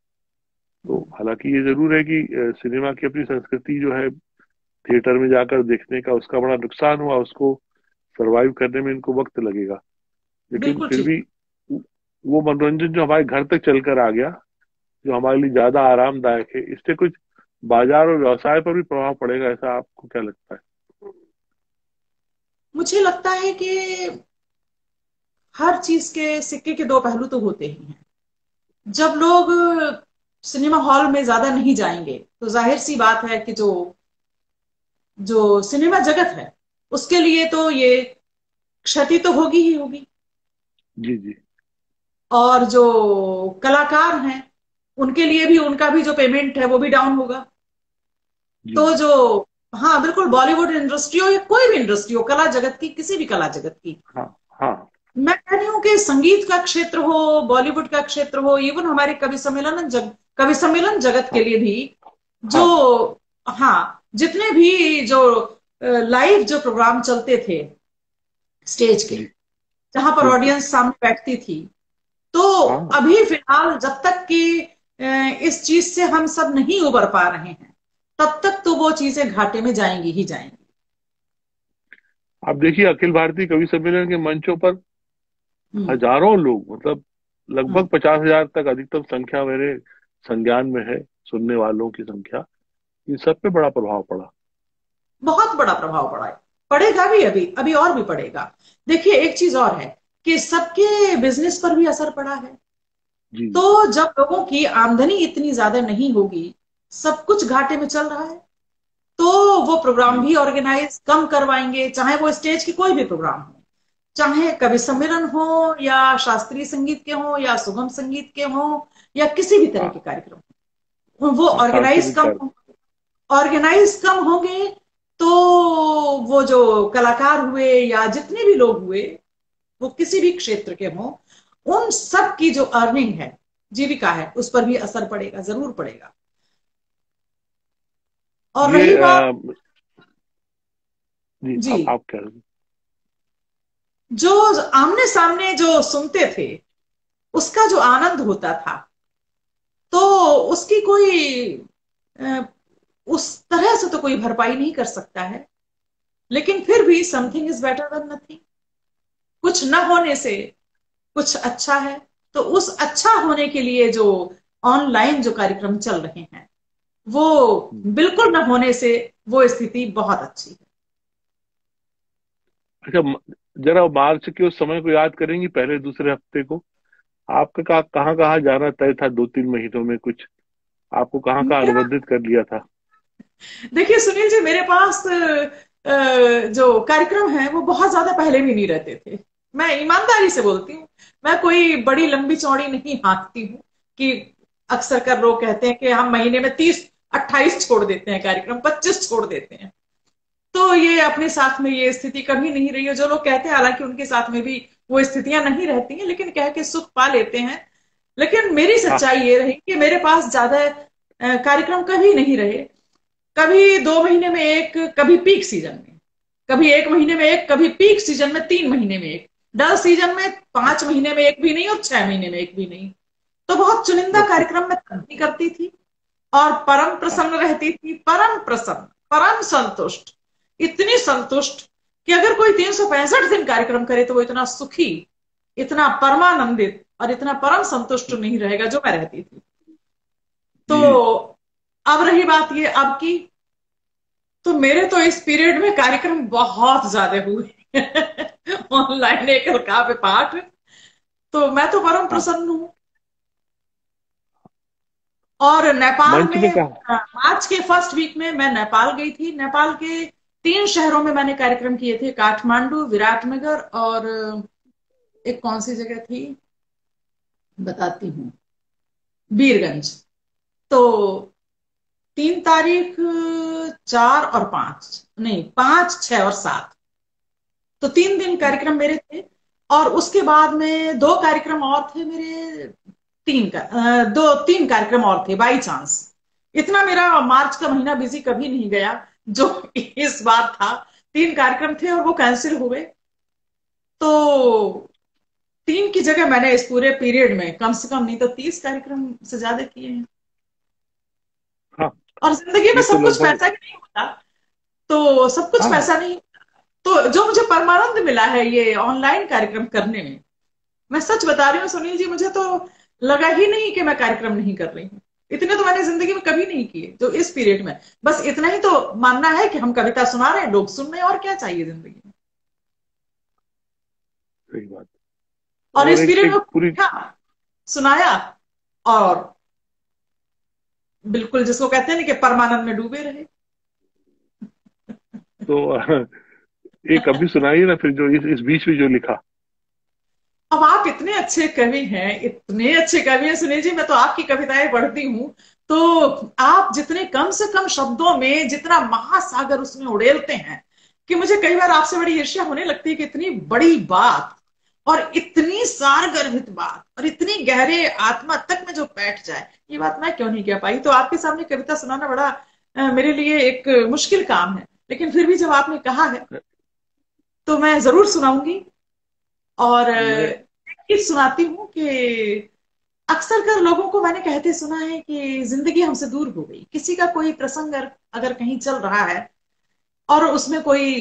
तो हम्म। हालांकि ये जरूर है कि सिनेमा की अपनी संस्कृति जो है, थिएटर में जाकर देखने का, उसका बड़ा नुकसान हुआ, उसको सरवाइव करने में इनको वक्त लगेगा। लेकिन बिल्कुल फिर ठीक। भी वो मनोरंजन जो हमारे घर तक चलकर आ गया, जो हमारे लिए ज्यादा आरामदायक है, इससे कुछ बाजार और व्यवसाय पर भी प्रभाव पड़ेगा, ऐसा आपको क्या लगता है? मुझे लगता है कि हर चीज के सिक्के के दो पहलू तो होते ही हैं। जब लोग सिनेमा हॉल में ज्यादा नहीं जाएंगे तो जाहिर सी बात है कि जो जो सिनेमा जगत है उसके लिए तो ये क्षति तो होगी ही होगी। जी जी और जो कलाकार हैं उनके लिए भी, उनका भी जो पेमेंट है वो भी डाउन होगा। जी तो जी। जो, हाँ बिल्कुल, बॉलीवुड इंडस्ट्री हो या कोई भी इंडस्ट्री हो, कला जगत की, किसी भी कला जगत की, हाँ हाँ मैं कह रही हूँ कि संगीत का क्षेत्र हो, बॉलीवुड का क्षेत्र हो, इवन हमारे कवि सम्मेलन जगत के हाँ लिए भी, जो, हाँ हाँ, जितने भी जो लाइव जो प्रोग्राम चलते थे स्टेज के, जी, जहां पर बिल्कुल। ऑडियंस सामने बैठती थी, तो हाँ, अभी फिलहाल जब तक कि इस चीज से हम सब नहीं उबर पा रहे हैं, तब तक तो वो चीजें घाटे में जाएंगी ही जाएंगी। आप देखिए अखिल भारतीय कवि सम्मेलन के मंचों पर हम्म। हजारों लोग, मतलब लगभग हम्म। 50,000 तक अधिकतम संख्या मेरे संज्ञान में है, सुनने वालों की संख्या। इन सब पे बड़ा प्रभाव पड़ा। बहुत बड़ा प्रभाव पड़ा है, पड़ेगा भी, अभी अभी और भी पड़ेगा। देखिए एक चीज और है कि सबके बिजनेस पर भी असर पड़ा है। जी जी तो जब लोगों की आमदनी इतनी ज्यादा नहीं होगी, सब कुछ घाटे में चल रहा है, तो वो प्रोग्राम जी भी ऑर्गेनाइज कम करवाएंगे, चाहे वो स्टेज की कोई भी प्रोग्राम हो, चाहे कवि सम्मेलन हो, या शास्त्रीय संगीत के हो, या सुगम संगीत के हो, या किसी भी तरह के हाँ कार्यक्रम। वो ऑर्गेनाइज सांस्कृतिक कम ऑर्गेनाइज कम होंगे, तो वो जो कलाकार हुए या जितने भी लोग हुए, वो किसी भी क्षेत्र के हों, उन सब की जो अर्निंग है, जीविका है, उस पर भी असर पड़ेगा, जरूर पड़ेगा। और ये रही बात, जी, जी, आप कह रहे जो आमने सामने जो सुनते थे, उसका जो आनंद होता था, तो उसकी कोई अ, उस तरह से तो कोई भरपाई नहीं कर सकता है। लेकिन फिर भी something is better than nothing. कुछ न होने से कुछ अच्छा है। तो उस अच्छा होने के लिए जो ऑनलाइन जो कार्यक्रम चल रहे हैं, वो हैं। बिल्कुल न होने से वो स्थिति बहुत अच्छी है। अच्छा, जरा मार्च के उस समय को याद करेंगी, पहले दूसरे हफ्ते को आपका कहाँ कहाँ जाना तय था? 2-3 महीनों में कुछ आपको कहाँ कहाँ मेरा, अनुबंधित कर लिया था? देखिए सुनील जी, मेरे पास जो कार्यक्रम है वो बहुत ज्यादा पहले भी नहीं रहते थे। मैं ईमानदारी से बोलती हूँ, मैं कोई बड़ी लंबी चौड़ी नहीं हाँकती हूँ कि अक्सर कर लोग कहते हैं कि हम महीने में 30-28 छोड़ देते हैं कार्यक्रम, 25 छोड़ देते हैं। तो ये अपने साथ में ये स्थिति कभी नहीं रही है। जो लोग कहते हैं, हालांकि उनके साथ में भी वो स्थितियां नहीं रहती हैं, लेकिन कह के सुख पा लेते हैं। लेकिन मेरी हाँ, सच्चाई ये रही कि मेरे पास ज्यादा कार्यक्रम कभी नहीं रहे। कभी 2 महीने में एक, कभी पीक सीजन में, कभी 1 महीने में एक, कभी पीक सीजन में 3 महीने में एक, डल सीजन में 5 महीने में एक भी नहीं, और 6 महीने में एक भी नहीं। तो बहुत चुनिंदा बस ठीक। कार्यक्रम मैं तब भी करती थी, और परम हाँ, प्रसन्न रहती थी, परम प्रसन्न, परम संतुष्ट, इतनी संतुष्ट कि अगर कोई 365 दिन कार्यक्रम करे तो वो इतना सुखी, इतना परमानंदित और इतना परम संतुष्ट नहीं रहेगा जो मैं रहती थी। तो जी। अब रही बात ये अब की, तो मेरे तो इस पीरियड में कार्यक्रम बहुत ज्यादा हुए ऑनलाइन एक पे पाठ। तो मैं तो परम हाँ, प्रसन्न हूँ। और नेपाल मंच में में कहा। मार्च के फर्स्ट वीक में मैं नेपाल गई थी। नेपाल के 3 शहरों में मैंने कार्यक्रम किए थे, काठमांडू, विराटनगर और एक कौन सी जगह थी, बताती हूँ, बीरगंज। तो 3 तारीख, 4 और 5, नहीं, 5, 6 और 7, तो 3 दिन कार्यक्रम मेरे थे। और उसके बाद में 2 कार्यक्रम और थे मेरे, 3 कार्यक्रम और थे बाई चांस। इतना मेरा मार्च का महीना बिजी कभी नहीं गया जो इस बार था। 3 कार्यक्रम थे और वो कैंसिल हुए। तो 3 की जगह मैंने इस पूरे पीरियड में कम से कम नहीं तो 30 कार्यक्रम से ज्यादा किए हैं। हाँ, और जिंदगी में ये तो सब कुछ लगभग। पैसा ही नहीं होता। तो सब कुछ हाँ, पैसा नहीं। तो जो मुझे परमानंद मिला है ये ऑनलाइन कार्यक्रम करने में, मैं सच बता रही हूँ सुनील जी, मुझे तो लगा ही नहीं कि मैं कार्यक्रम नहीं कर रही हूँ। इतने तो मैंने जिंदगी में कभी नहीं किए जो इस पीरियड में। बस इतना ही तो मानना है कि हम कविता सुना रहे हैं, लोग सुन रहे हैं, और क्या चाहिए जिंदगी में। सही बात। और और इस एक पीरियड में एक पूरी। लिखा, सुनाया, और बिल्कुल जिसको कहते हैं ना कि परमानंद में डूबे रहे। तो एक अभी सुनाइए ना फिर, जो इस बीच में जो लिखा। अब आप इतने अच्छे कवि हैं, इतने अच्छे कवि हैं सुनील जी, मैं तो आपकी कविताएं पढ़ती हूँ, तो आप जितने कम से कम शब्दों में जितना महासागर उसमें उड़ेलते हैं, कि मुझे कई बार आपसे बड़ी ईर्ष्या होने लगती है कि इतनी बड़ी बात और इतनी सारगर्भित बात और इतनी गहरे आत्मा तक में जो बैठ जाए, ये बात मैं क्यों नहीं कह पाई। तो आपके सामने कविता सुनाना बड़ा मेरे लिए एक मुश्किल काम है। लेकिन फिर भी जब आपने कहा है तो मैं जरूर सुनाऊंगी। और मैं ये सुनाती हूँ कि अक्सर कर लोगों को मैंने कहते सुना है कि जिंदगी हमसे दूर हो गई। किसी का कोई प्रसंग अगर कहीं चल रहा है और उसमें कोई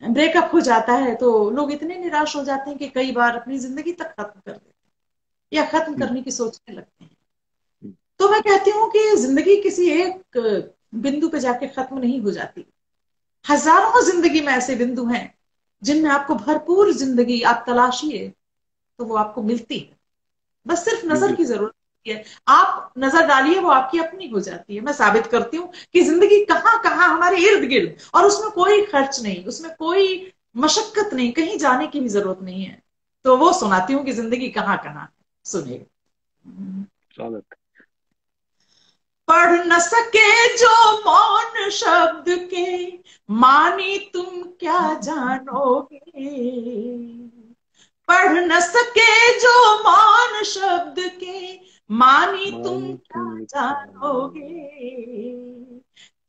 ब्रेकअप हो जाता है, तो लोग इतने निराश हो जाते हैं कि कई बार अपनी जिंदगी तक खत्म कर देते हैं या खत्म करने की सोचने लगते हैं। तो मैं कहती हूँ कि जिंदगी किसी एक बिंदु पे जाके खत्म नहीं हो जाती। हजारों जिंदगी में ऐसे बिंदु हैं जिनमें आपको भरपूर जिंदगी आप तलाशिए तो वो आपको मिलती है। बस सिर्फ नजर की बिल्कुल। जरूरत होती है। आप नजर डालिए, वो आपकी अपनी हो जाती है। मैं साबित करती हूँ कि जिंदगी कहाँ कहाँ हमारे इर्द गिर्द, और उसमें कोई खर्च नहीं, उसमें कोई मशक्कत नहीं, कहीं जाने की भी जरूरत नहीं है। तो वो सुनाती हूँ कि जिंदगी कहाँ कहाँ है। सुनिए। स्वागत। पढ़ न सके जो मौन शब्द के, मानी तुम क्या जानोगे। पढ़ न सके जो मौन शब्द के, मानी तुम मानी क्या तुम क्या जानोगे। जानोगे।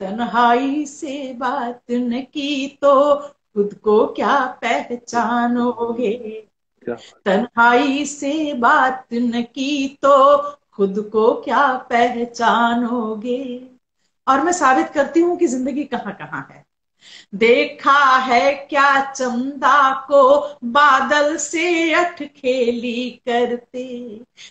तन्हाई से बात न की तो खुद को क्या पहचानोगे। क्या बात। तन्हाई से बात न की तो खुद को क्या पहचानोगे। और मैं साबित करती हूं कि जिंदगी कहां कहां है। देखा है क्या चंदा को बादल से अटखेली करते।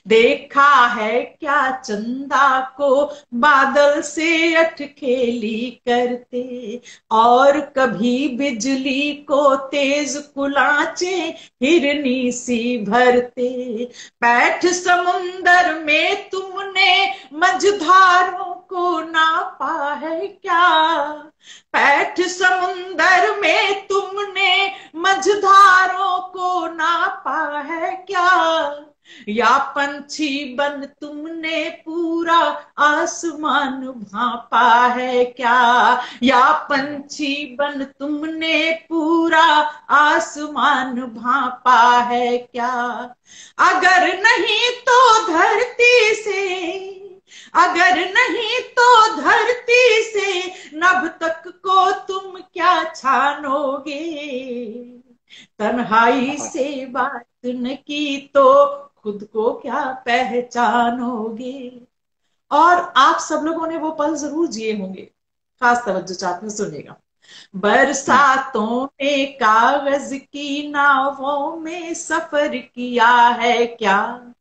देखा है क्या चंदा को बादल से अटखेली करते। और कभी बिजली को तेज कुलाचे हिरनी सी भरते। बैठ समुंदर में तुमने मझधारों को नापा है क्या। पैठ समुंदर में तुमने मझधारों को नापा है क्या। या पंछी बन तुमने पूरा आसमान भापा है क्या। या पंछी बन तुमने पूरा आसमान भापा है क्या। अगर नहीं तो धरती से, अगर नहीं तो धरती से नभ तक को तुम क्या छानोगे। तन्हाई हाँ, से बात न की तो खुद को क्या पहचानोगे। और आप सब लोगों ने वो पल जरूर जिए होंगे, खास तवज्जो चाहते हैं, सुनिएगा। बरसातों में कागज की नावों में सफर किया है क्या।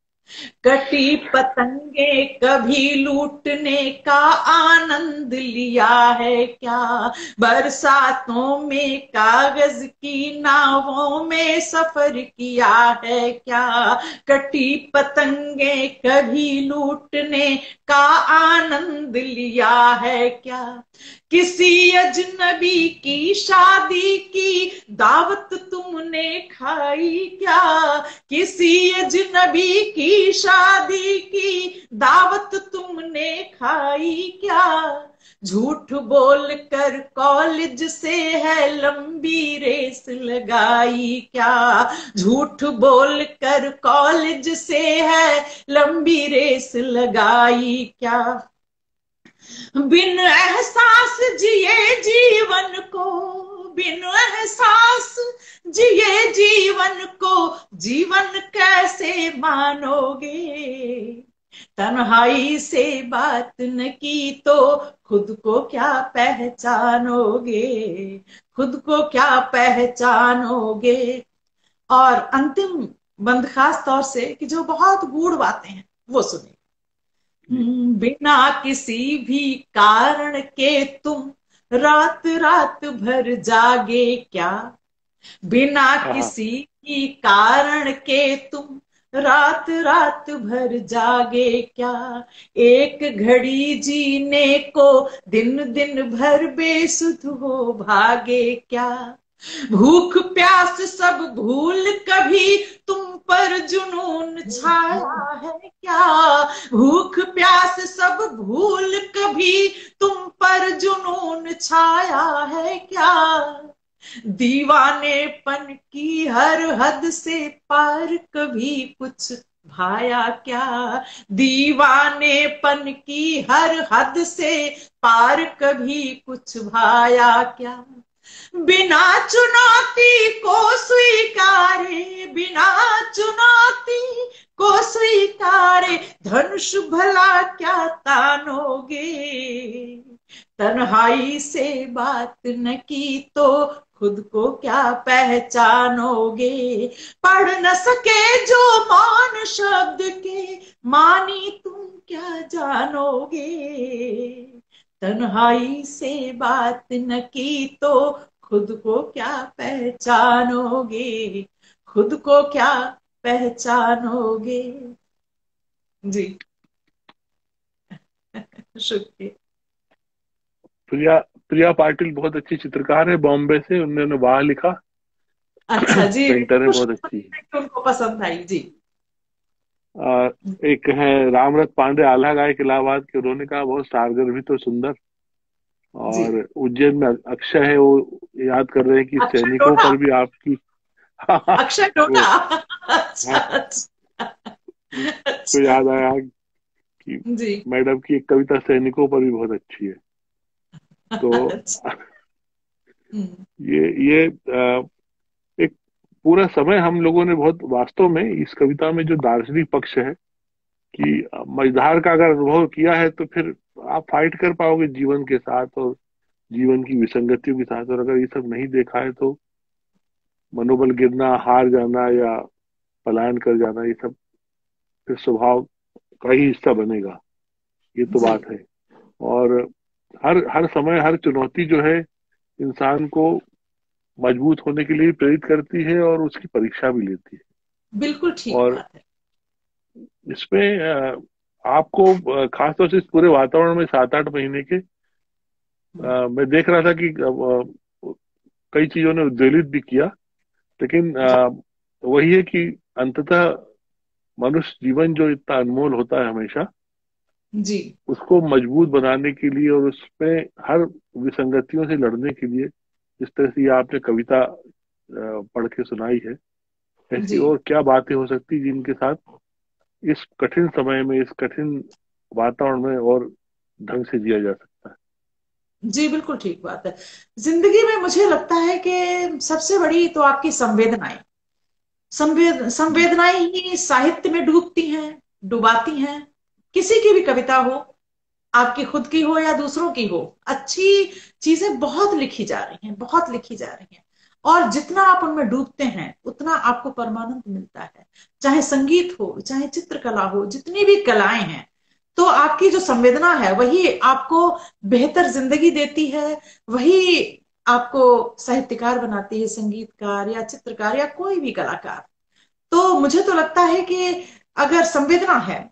कटी पतंगे कभी लूटने का आनंद लिया है क्या। बरसातों में कागज की नावों में सफर किया है क्या। कटी पतंगे कभी लूटने का आनंद लिया है क्या। किसी अजनबी की शादी की दावत तुमने खाई क्या। किसी अजनबी की शादी की दावत तुमने खाई क्या। झूठ बोल कर कॉलेज से है लंबी रेस लगाई क्या। झूठ बोल कर कॉलेज से है लंबी रेस लगाई क्या। बिन एहसास जिए जीवन को, बिन एहसास जिए जीवन को जीवन कैसे मानोगे। तन्हाई से बात न की तो खुद को क्या पहचानोगे। खुद को क्या पहचानोगे। और अंतिम बंद खास तौर से कि जो बहुत गूढ़ बातें हैं वो सुनिए। जी। बिना किसी भी कारण के तुम रात रात भर जागे क्या। बिना हाँ, किसी की कारण के तुम रात रात भर जागे क्या। एक घड़ी जीने को दिन दिन भर बेसुध हो भागे क्या। भूख प्यास सब भूल कभी तुम पर जुनून छाया है क्या। भूख प्यास सब भूल कभी तुम पर जुनून छाया है क्या। दीवानेपन की हर हद से पार कभी कुछ भाया क्या। दीवानेपन की हर हद से पार कभी कुछ भाया क्या। बिना चुनौती को स्वीकारे, बिना चुनौती को स्वीकारे धनुष भला क्या तानोगे। तन्हाई से बात न की तो खुद को क्या पहचानोगे। पढ़ न सके जो मौन शब्द के, मानी तुम क्या जानोगे। तन्हाई से बात न की तो खुद को क्या पहचानोगे। खुद को क्या पहचानोगे। जी शुक्रिया। प्रिया प्रिया पाटिल बहुत अच्छी चित्रकार है, बॉम्बे से, उन्होंने वहां लिखा। अच्छा जी, पेंटर है, खुश बहुत अच्छी है। कि उनको पसंद आई। जी एक है रामरथ पांडे, आल्हा गायक इलाहाबाद के, उन्होंने कहा बहुत सारगर भी तो सुंदर। जी। और उज्जैन में अक्षय है, वो याद कर रहे हैं कि अक्षय सैनिकों टोटा। पर भी आपकी अक्षय टोटा। वो, अच्छा हाँ, अच्छा। तो अच्छा। याद आया कि जी। मैडम की एक कविता सैनिकों पर भी बहुत अच्छी है। तो अच्छा। हम्म। ये एक पूरा समय हम लोगों ने बहुत, वास्तव में इस कविता में जो दार्शनिक पक्ष है कि मझधार का अगर अनुभव किया है तो फिर आप फाइट कर पाओगे जीवन के साथ और जीवन की विसंगतियों के साथ। और अगर ये सब नहीं देखा है तो मनोबल गिरना, हार जाना या पलायन कर जाना, ये सब फिर स्वभाव का ही हिस्सा बनेगा। ये तो जी। बात है। और हर हर समय हर चुनौती जो है इंसान को मजबूत होने के लिए प्रेरित करती है और उसकी परीक्षा भी लेती है। बिल्कुल ठीक और बात है। इसमें आपको खासतौर से इस पूरे वातावरण में 7-8 महीने के मैं देख रहा था कि कई चीजों ने उद्वेलित भी किया, लेकिन जी। वही है कि अंततः मनुष्य जीवन जो इतना अनमोल होता है हमेशा, जी। उसको मजबूत बनाने के लिए और उसमें हर विसंगतियों से लड़ने के लिए, जिस तरह से ये आपने कविता पढ़ के सुनाई है, ऐसी जी। और क्या बातें हो सकती जिनके साथ इस कठिन समय में, इस कठिन वातावरण में और ढंग से जिया जा सकता है। जी बिल्कुल ठीक बात है। जिंदगी में मुझे लगता है कि सबसे बड़ी तो आपकी संवेदनाएं, जी। संवेदनाएं ही साहित्य में डूबती हैं, डुबाती हैं। किसी की भी कविता हो, आपकी खुद की हो या दूसरों की हो, अच्छी चीजें बहुत लिखी जा रही हैं, बहुत लिखी जा रही हैं। और जितना आप उनमें डूबते हैं उतना आपको परमानंद मिलता है। चाहे संगीत हो, चाहे चित्रकला हो, जितनी भी कलाएं हैं, तो आपकी जो संवेदना है वही आपको बेहतर जिंदगी देती है। वही आपको साहित्यकार बनाती है, संगीतकार या चित्रकार या कोई भी कलाकार। तो मुझे तो लगता है कि अगर संवेदना है,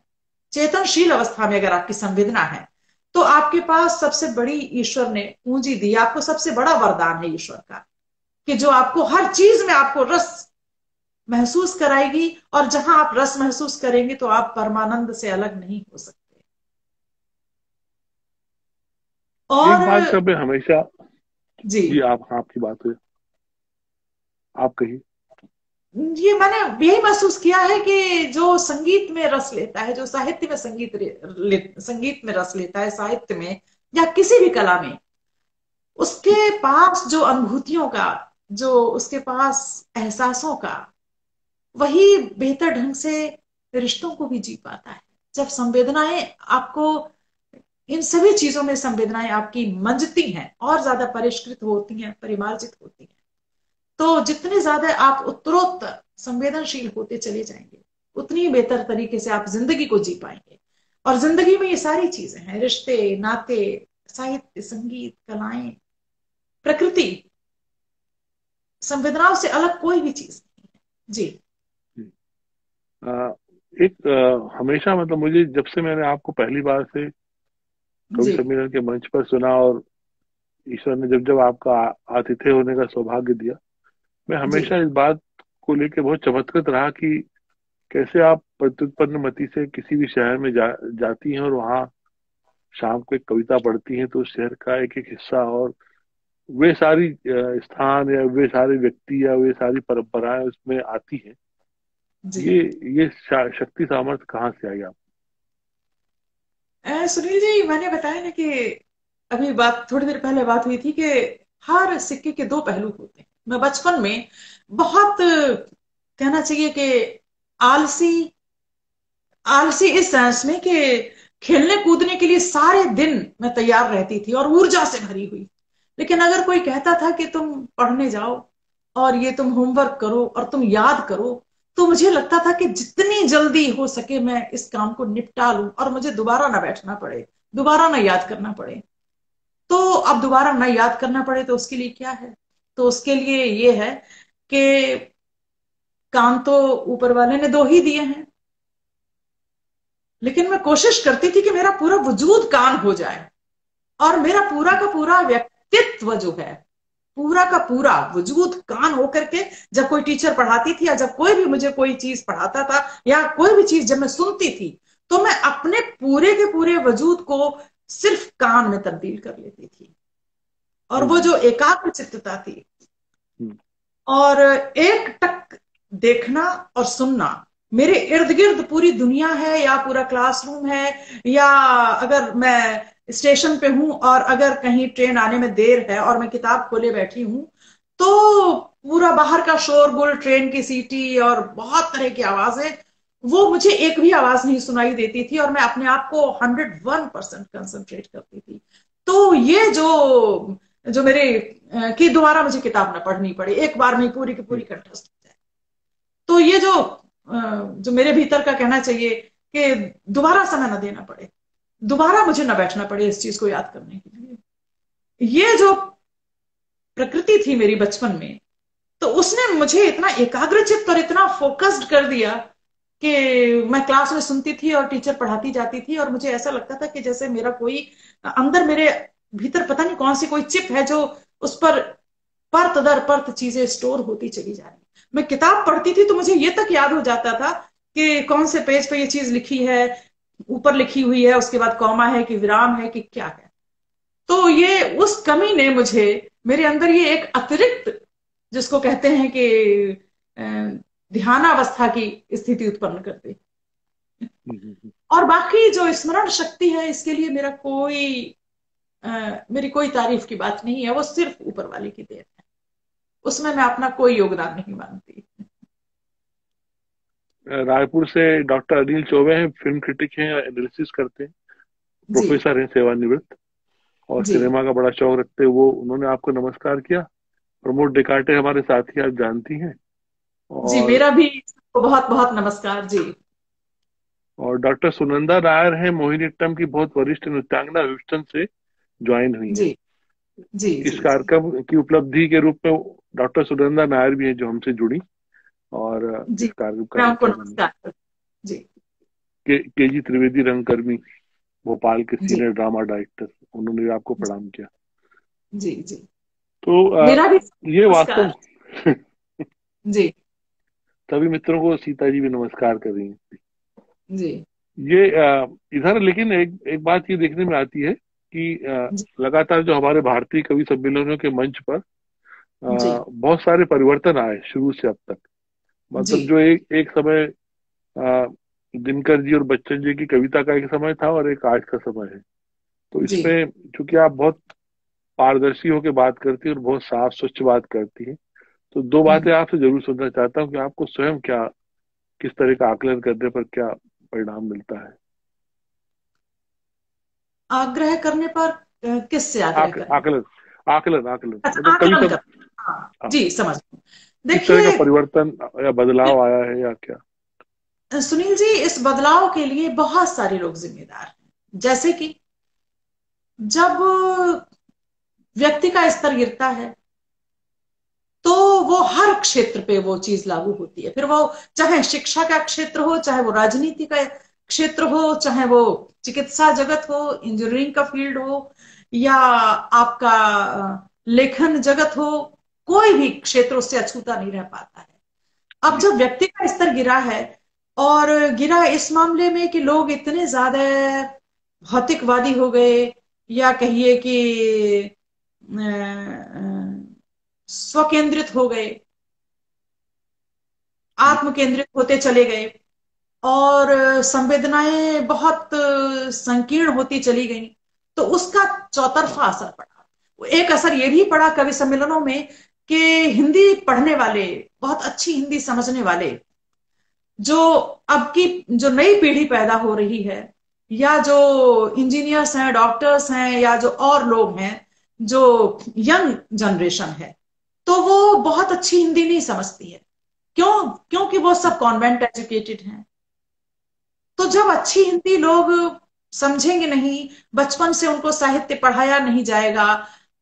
चेतनशील अवस्था में अगर आपकी संवेदना है, तो आपके पास सबसे बड़ी ईश्वर ने पूंजी दी, आपको सबसे बड़ा वरदान है ईश्वर का, कि जो आपको हर चीज में आपको रस महसूस कराएगी। और जहां आप रस महसूस करेंगे तो आप परमानंद से अलग नहीं हो सकते। एक बात और का मैं हमेशा, जी, जी आप, हाँ, आपकी बात है, आप कहिए। ये मैंने यही महसूस किया है कि जो संगीत में रस लेता है, जो साहित्य में संगीत में रस लेता है, साहित्य में या किसी भी कला में, उसके पास जो अनुभूतियों का, जो उसके पास एहसासों का, वही बेहतर ढंग से रिश्तों को भी जी पाता है। जब संवेदनाएं आपको, इन सभी चीजों में संवेदनाएं आपकी मंजती हैं और ज्यादा परिष्कृत होती हैं, परिमार्जित होती हैं, तो जितने ज्यादा आप उत्तरोत्तर संवेदनशील होते चले जाएंगे, उतनी ही बेहतर तरीके से आप जिंदगी को जी पाएंगे। और जिंदगी में ये सारी चीजें हैं, रिश्ते, नाते, साहित्य, संगीत, कलाएं, प्रकृति, संवेदनाओं से अलग कोई भी चीज नहीं है। जी। आ, एक हमेशा, मतलब मुझे जब से मैंने आपको पहली बार से कवि जी। सम्मेलन के मंच पर सुना और ईश्वर ने जब जब आपका आतिथ्य होने का सौभाग्य दिया, मैं जी। हमेशा इस बात को लेकर बहुत चमत्कृत रहा कि कैसे आप प्रत्युत्पन्न मति से किसी भी शहर में जाती हैं और वहाँ शाम को एक कविता पढ़ती हैं तो उस शहर का एक एक हिस्सा और वे सारी स्थान या वे सारे व्यक्ति या वे सारी परंपराएं उसमें आती हैं। जी। ये ये शक्ति सामर्थ्य कहाँ से आई आप? सुनील जी, मैंने बताया ना कि अभी बात थोड़ी देर पहले बात हुई थी कि हर सिक्के के दो पहलू होते हैं। मैं बचपन में बहुत, कहना चाहिए कि आलसी, आलसी इस सेंस में कि खेलने कूदने के लिए सारे दिन मैं तैयार रहती थी और ऊर्जा से भरी हुई। लेकिन अगर कोई कहता था कि तुम पढ़ने जाओ और ये तुम होमवर्क करो और तुम याद करो, तो मुझे लगता था कि जितनी जल्दी हो सके मैं इस काम को निपटा लूं और मुझे दोबारा ना बैठना पड़े, दोबारा ना याद करना पड़े। तो अब दोबारा ना याद करना पड़े तो उसके लिए क्या है? तो उसके लिए ये है कि काम तो ऊपर वाले ने दो ही दिए हैं, लेकिन मैं कोशिश करती थी कि मेरा पूरा वजूद कान हो जाए और मेरा पूरा का पूरा व्यक्तित्व जो है पूरा का पूरा वजूद कान होकर के जब कोई टीचर पढ़ाती थी या जब कोई भी मुझे कोई चीज पढ़ाता था या कोई भी चीज जब मैं सुनती थी, तो मैं अपने पूरे के पूरे वजूद को सिर्फ कान में तब्दील कर लेती थी। और वो जो एकाग्र चित्तता थी और एक टक देखना और सुनना, मेरे इर्द गिर्द पूरी दुनिया है या पूरा क्लासरूम है, या अगर मैं स्टेशन पे हूं और अगर कहीं ट्रेन आने में देर है और मैं किताब खोले बैठी हूं, तो पूरा बाहर का शोरगुल, ट्रेन की सीटी और बहुत तरह की आवाजें, वो मुझे एक भी आवाज नहीं सुनाई देती थी और मैं अपने आप को 101% कंसंट्रेट करती थी। तो ये जो जो मेरे कि दोबारा मुझे किताब ना पढ़नी पड़े, एक बार में पूरी की पूरी कंठस्थ हो जाए। तो ये जो मेरे भीतर का कहना चाहिए कि दोबारा समय ना देना पड़े, दोबारा मुझे ना बैठना पड़े इस चीज को याद करने के लिए, ये जो प्रकृति थी मेरी बचपन में, तो उसने मुझे इतना एकाग्रचित्त और इतना फोकस्ड कर दिया कि मैं क्लास में सुनती थी और टीचर पढ़ाती जाती थी और मुझे ऐसा लगता था कि जैसे मेरा कोई अंदर, मेरे भीतर पता नहीं कौन सी कोई चिप है जो उस पर परत दर परत चीजें स्टोर होती चली जा रही। मैं किताब पढ़ती थी तो मुझे ये तक याद हो जाता था कि कौन से पेज पे ये चीज लिखी है, ऊपर लिखी हुई है, उसके बाद कॉमा है कि विराम है कि क्या है। तो ये उस कमी ने मुझे, मेरे अंदर ये एक अतिरिक्त, जिसको कहते हैं कि ध्यानावस्था की स्थिति उत्पन्न कर दी। और बाकी जो स्मरण शक्ति है, इसके लिए मेरी कोई तारीफ की बात नहीं है, वो सिर्फ ऊपर वाले की देन है, उसमें मैं अपना कोई योगदान नहीं मानती। रायपुर से डॉक्टर अनिल चौबे हैं, फिल्म क्रिटिक हैं, एनालिसिस करते हैं, प्रोफेसर हैं सेवानिवृत्त, और सिनेमा का बड़ा शौक रखते हैं वो। उन्होंने आपको नमस्कार किया। प्रमोद डेकार्टे हमारे साथी, आप जानती हैं। और जी, मेरा भी बहुत बहुत नमस्कार जी। और डॉक्टर सुनंदा नायर है, मोहिनीअट्टम की बहुत वरिष्ठ नृत्यांगना, ह्यूस्टन से ज्वाइन हुई है। जी इस कार्यक्रम की उपलब्धि के रूप में डॉक्टर सुनंदा नायर भी है जो हमसे जुड़ी, और इस कार्यक्रम जी के जी त्रिवेदी रंगकर्मी, भोपाल के सीनियर ड्रामा डायरेक्टर, उन्होंने आपको प्रणाम किया। जी जी। तो मेरा भी ये वास्तव जी, सभी मित्रों को सीता जी भी नमस्कार कर रही हैं जी। ये इधर लेकिन एक बात ये देखने में आती है कि लगातार जो हमारे भारतीय कवि सम्मेलनों के मंच पर बहुत सारे परिवर्तन आए शुरू से अब तक। मतलब जो एक समय दिनकर जी और बच्चन जी की कविता का एक समय था और एक आज का समय है। तो इसमें चूंकि आप बहुत पारदर्शी होकर बात करती है और बहुत साफ स्वच्छ बात करती है, तो दो बातें आपसे जरूर सुनना चाहता हूँ कि आपको स्वयं क्या, किस तरह का आकलन करने पर क्या परिणाम मिलता है। आग्रह करने पर किससे आग्रह आकलन आकलन आकलन मतलब जी, समझ। देखिए का परिवर्तन या बदलाव आया है या क्या? सुनील जी, इस बदलाव के लिए बहुत सारे लोग जिम्मेदार हैं। जैसे कि जब व्यक्ति का स्तर गिरता है तो वो हर क्षेत्र पे वो चीज लागू होती है। फिर वो चाहे शिक्षा का क्षेत्र हो, चाहे वो राजनीति का क्षेत्र हो, चाहे वो चिकित्सा जगत हो, इंजीनियरिंग का फील्ड हो, या आपका लेखन जगत हो, कोई भी क्षेत्र उससे अछूता नहीं रह पाता है। अब जब व्यक्ति का स्तर गिरा है, और गिरा इस मामले में कि लोग इतने ज्यादा भौतिकवादी हो गए, या कहिए कि स्वकेंद्रित हो गए, आत्म केंद्रित होते चले गए, और संवेदनाएं बहुत संकीर्ण होती चली गई, तो उसका चौतरफा असर पड़ा। एक असर ये भी पड़ा कवि सम्मेलनों में कि हिंदी पढ़ने वाले, बहुत अच्छी हिंदी समझने वाले, जो अब की जो नई पीढ़ी पैदा हो रही है, या जो इंजीनियर्स हैं, डॉक्टर्स हैं, या जो और लोग हैं, जो यंग जनरेशन है, तो वो बहुत अच्छी हिंदी नहीं समझती है। क्योंकि वो सब कॉन्वेंट एजुकेटेड हैं। तो जब अच्छी हिंदी लोग समझेंगे नहीं, बचपन से उनको साहित्य पढ़ाया नहीं जाएगा,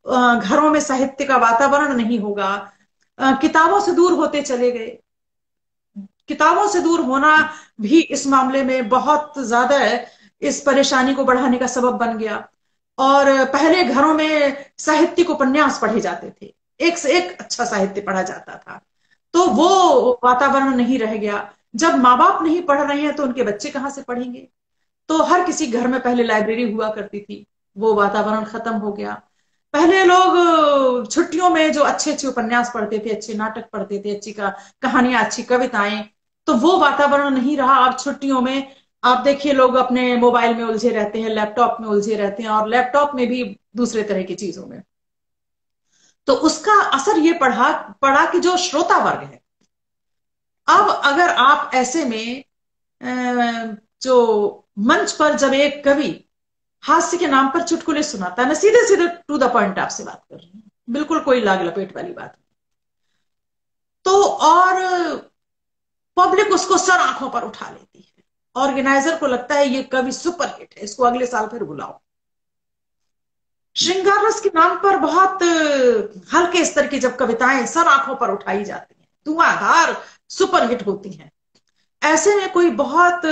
घरों में साहित्य का वातावरण नहीं होगा, किताबों से दूर होते चले गए। किताबों से दूर होना भी इस मामले में बहुत ज्यादा इस परेशानी को बढ़ाने का सबब बन गया। और पहले घरों में साहित्यिक उपन्यास पढ़े जाते थे, एक से एक अच्छा साहित्य पढ़ा जाता था। तो वो वातावरण नहीं रह गया। जब माँ बाप नहीं पढ़ रहे हैं तो उनके बच्चे कहाँ से पढ़ेंगे? तो हर किसी घर में पहले लाइब्रेरी हुआ करती थी, वो वातावरण खत्म हो गया। पहले लोग छुट्टियों में जो अच्छे अच्छे उपन्यास पढ़ते थे, अच्छे नाटक पढ़ते थे, अच्छी कहानियां, अच्छी कविताएं, तो वो वातावरण नहीं रहा। अब छुट्टियों में आप देखिए लोग अपने मोबाइल में उलझे रहते हैं, लैपटॉप में उलझे रहते हैं, और लैपटॉप में भी दूसरे तरह की चीजों में। तो उसका असर ये पड़ा पड़ा कि जो श्रोता वर्ग है, अब अगर आप ऐसे में जो मंच पर जब एक कवि हास्य के नाम पर चुटकुले सुनाता है, मैं सीधे सीधे टू द पॉइंट आपसे बात कर रही हूँ, बिल्कुल कोई लाग लपेट वाली बात नहीं, तो और पब्लिक उसको सर आंखों पर उठा लेती है। ऑर्गेनाइजर को लगता है ये कवि सुपर हिट है, इसको अगले साल फिर बुलाओ। श्रृंगार रस के नाम पर बहुत हल्के स्तर की जब कविताएं सर आंखों पर उठाई जाती हैं, धुआंधार सुपर हिट होती हैं, ऐसे में कोई बहुत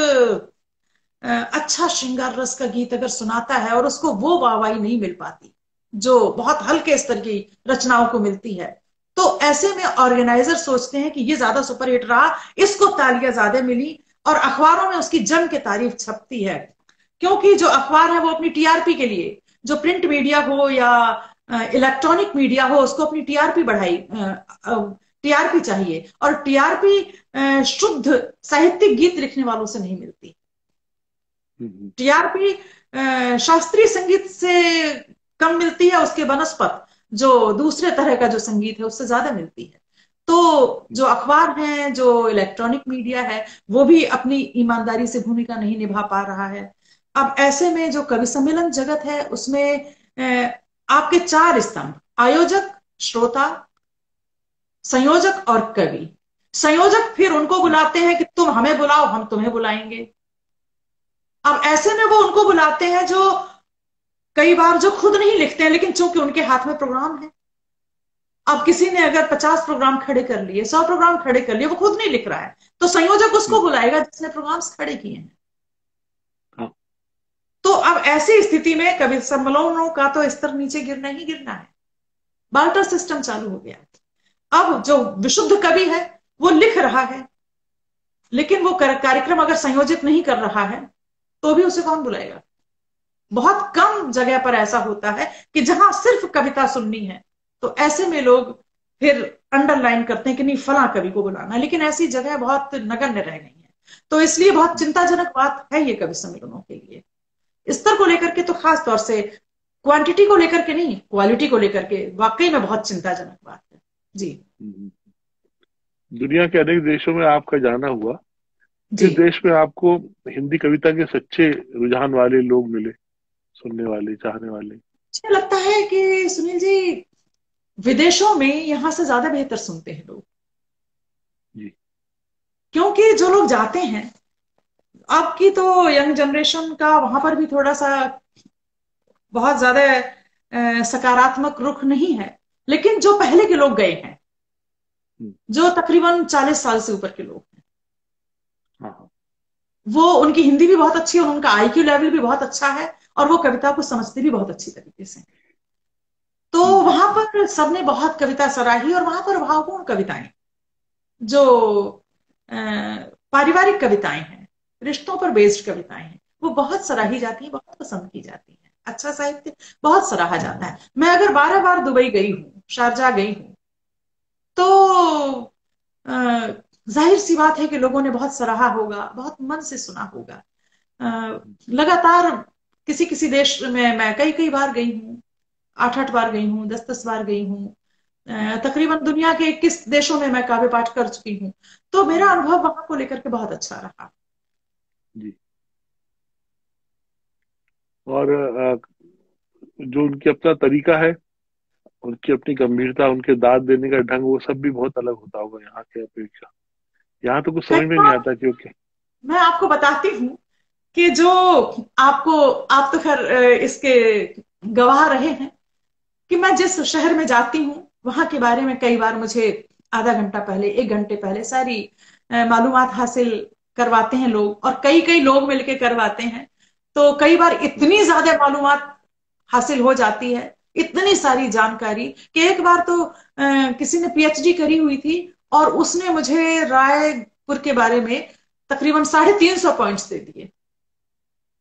अच्छा श्रृंगार रस का गीत अगर सुनाता है और उसको वो वाहवाही नहीं मिल पाती जो बहुत हल्के स्तर की रचनाओं को मिलती है, तो ऐसे में ऑर्गेनाइजर सोचते हैं कि ये ज्यादा सुपरहिट रहा, इसको तालियां ज्यादा मिली, और अखबारों में उसकी जम के तारीफ छपती है। क्योंकि जो अखबार है वो अपनी टीआरपी के लिए, जो प्रिंट मीडिया हो या इलेक्ट्रॉनिक मीडिया हो, उसको अपनी टीआरपी बढ़ाई, टीआरपी चाहिए, और टीआरपी शुद्ध साहित्यिक गीत लिखने वालों से नहीं मिलती। टीआरपी शास्त्रीय संगीत से कम मिलती है, उसके बनस्पत जो दूसरे तरह का जो संगीत है उससे ज्यादा मिलती है। तो जो अखबार है, जो इलेक्ट्रॉनिक मीडिया है, वो भी अपनी ईमानदारी से भूमिका नहीं निभा पा रहा है। अब ऐसे में जो कवि सम्मेलन जगत है उसमें आपके चार स्तंभ, आयोजक, श्रोता, संयोजक और कवि। संयोजक फिर उनको बुलाते हैं कि तुम हमें बुलाओ, हम तुम्हें बुलाएंगे। अब ऐसे में वो उनको बुलाते हैं जो कई बार जो खुद नहीं लिखते हैं, लेकिन चूंकि उनके हाथ में प्रोग्राम है। अब किसी ने अगर 50 प्रोग्राम खड़े कर लिए, 100 प्रोग्राम खड़े कर लिए, वो खुद नहीं लिख रहा है, तो संयोजक उसको बुलाएगा जिसने प्रोग्राम्स खड़े किए हैं। तो अब ऐसी स्थिति में कवि सम्मेलनों का तो स्तर नीचे गिरना ही गिरना है। बार्टर सिस्टम चालू हो गया। अब जो विशुद्ध कवि है वो लिख रहा है, लेकिन वो कार्यक्रम अगर संयोजित नहीं कर रहा है तो भी उसे कौन बुलाएगा? बहुत कम जगह पर ऐसा होता है कि जहां सिर्फ कविता सुननी है, तो ऐसे में लोग फिर अंडरलाइन करते हैं कि नहीं फला कवि को बुलाना, लेकिन ऐसी जगह बहुत नगण्य रह गई है। तो इसलिए बहुत चिंताजनक बात है ये कवि सम्मेलनों के लिए, स्तर को लेकर के तो खास तौर से, क्वांटिटी को लेकर के नहीं, क्वालिटी को लेकर के वाकई में बहुत चिंताजनक बात है जी। दुनिया के अनेक देशों में आपका जाना हुआ, इस देश में आपको हिंदी कविता के सच्चे रुझान वाले लोग मिले, सुनने वाले, चाहने वाले? मुझे लगता है कि सुनील जी, विदेशों में यहां से ज्यादा बेहतर सुनते हैं लोग जी। क्योंकि जो लोग जाते हैं, आपकी तो यंग जनरेशन का वहां पर भी थोड़ा सा बहुत ज्यादा सकारात्मक रुख नहीं है, लेकिन जो पहले के लोग गए हैं, जो तकरीबन 40 साल से ऊपर के लोग हैं, वो, उनकी हिंदी भी बहुत अच्छी है, और उनका आईक्यू लेवल भी बहुत अच्छा है, और वो कविता को समझते भी बहुत अच्छी तरीके से। तो वहां पर सबने बहुत कविता सराही, और वहां पर भावपूर्ण कविताएं, जो पारिवारिक कविताएं हैं, रिश्तों पर बेस्ड कविताएं हैं, वो बहुत सराही जाती है, बहुत पसंद की जाती है। अच्छा साहित्य बहुत सराहा जाता है। मैं अगर 12 बार दुबई गई हूं, शारजा गई हूं, तो जाहिर सी बात है कि लोगों ने बहुत सराहा होगा, बहुत मन से सुना होगा। लगातार किसी किसी देश में मैं कई कई बार गई हूँ, 8-8 बार गई हूँ, 10-10 बार गई हूँ, तकरीबन दुनिया के 21 देशों में मैं काव्य पाठ कर चुकी हूँ। तो मेरा अनुभव वहां को लेकर के बहुत अच्छा रहा जी। और जो उनकी अपना तरीका है, उनकी अपनी गंभीरता, उनके दाद देने का ढंग, वो सब भी बहुत अलग होता होगा यहाँ के अपेक्षा। यहाँ तो कुछ समझ में नहीं आता, क्योंकि मैं आपको बताती हूँ कि जो आप तो खैर इसके गवाह रहे हैं कि मैं जिस शहर में जाती हूँ वहां के बारे में कई बार मुझे आधा घंटा पहले, 1 घंटे पहले सारी मालूमात हासिल करवाते हैं लोग, और कई कई लोग मिलकर करवाते हैं। तो कई बार इतनी ज्यादा मालूमात हासिल हो जाती है, इतनी सारी जानकारी कि एक बार तो किसी ने पीएचडी करी हुई थी और उसने मुझे रायपुर के बारे में तकरीबन 350 पॉइंट्स दे दिए,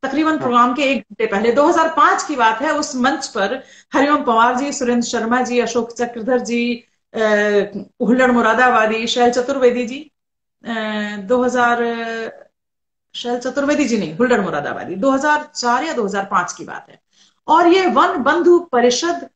तकरीबन हाँ। प्रोग्राम के 1 घंटे पहले। 2005 की बात है। उस मंच पर हरिओम पवार जी, सुरेंद्र शर्मा जी, अशोक चक्रधर जी, हुल्लड़ मुरादाबादी, शैल चतुर्वेदी जी, 2000, शैल चतुर्वेदी जी नहीं, हुल्लड़ मुरादाबादी, 2004 या 2005 की बात है। और ये वन बंधु परिषद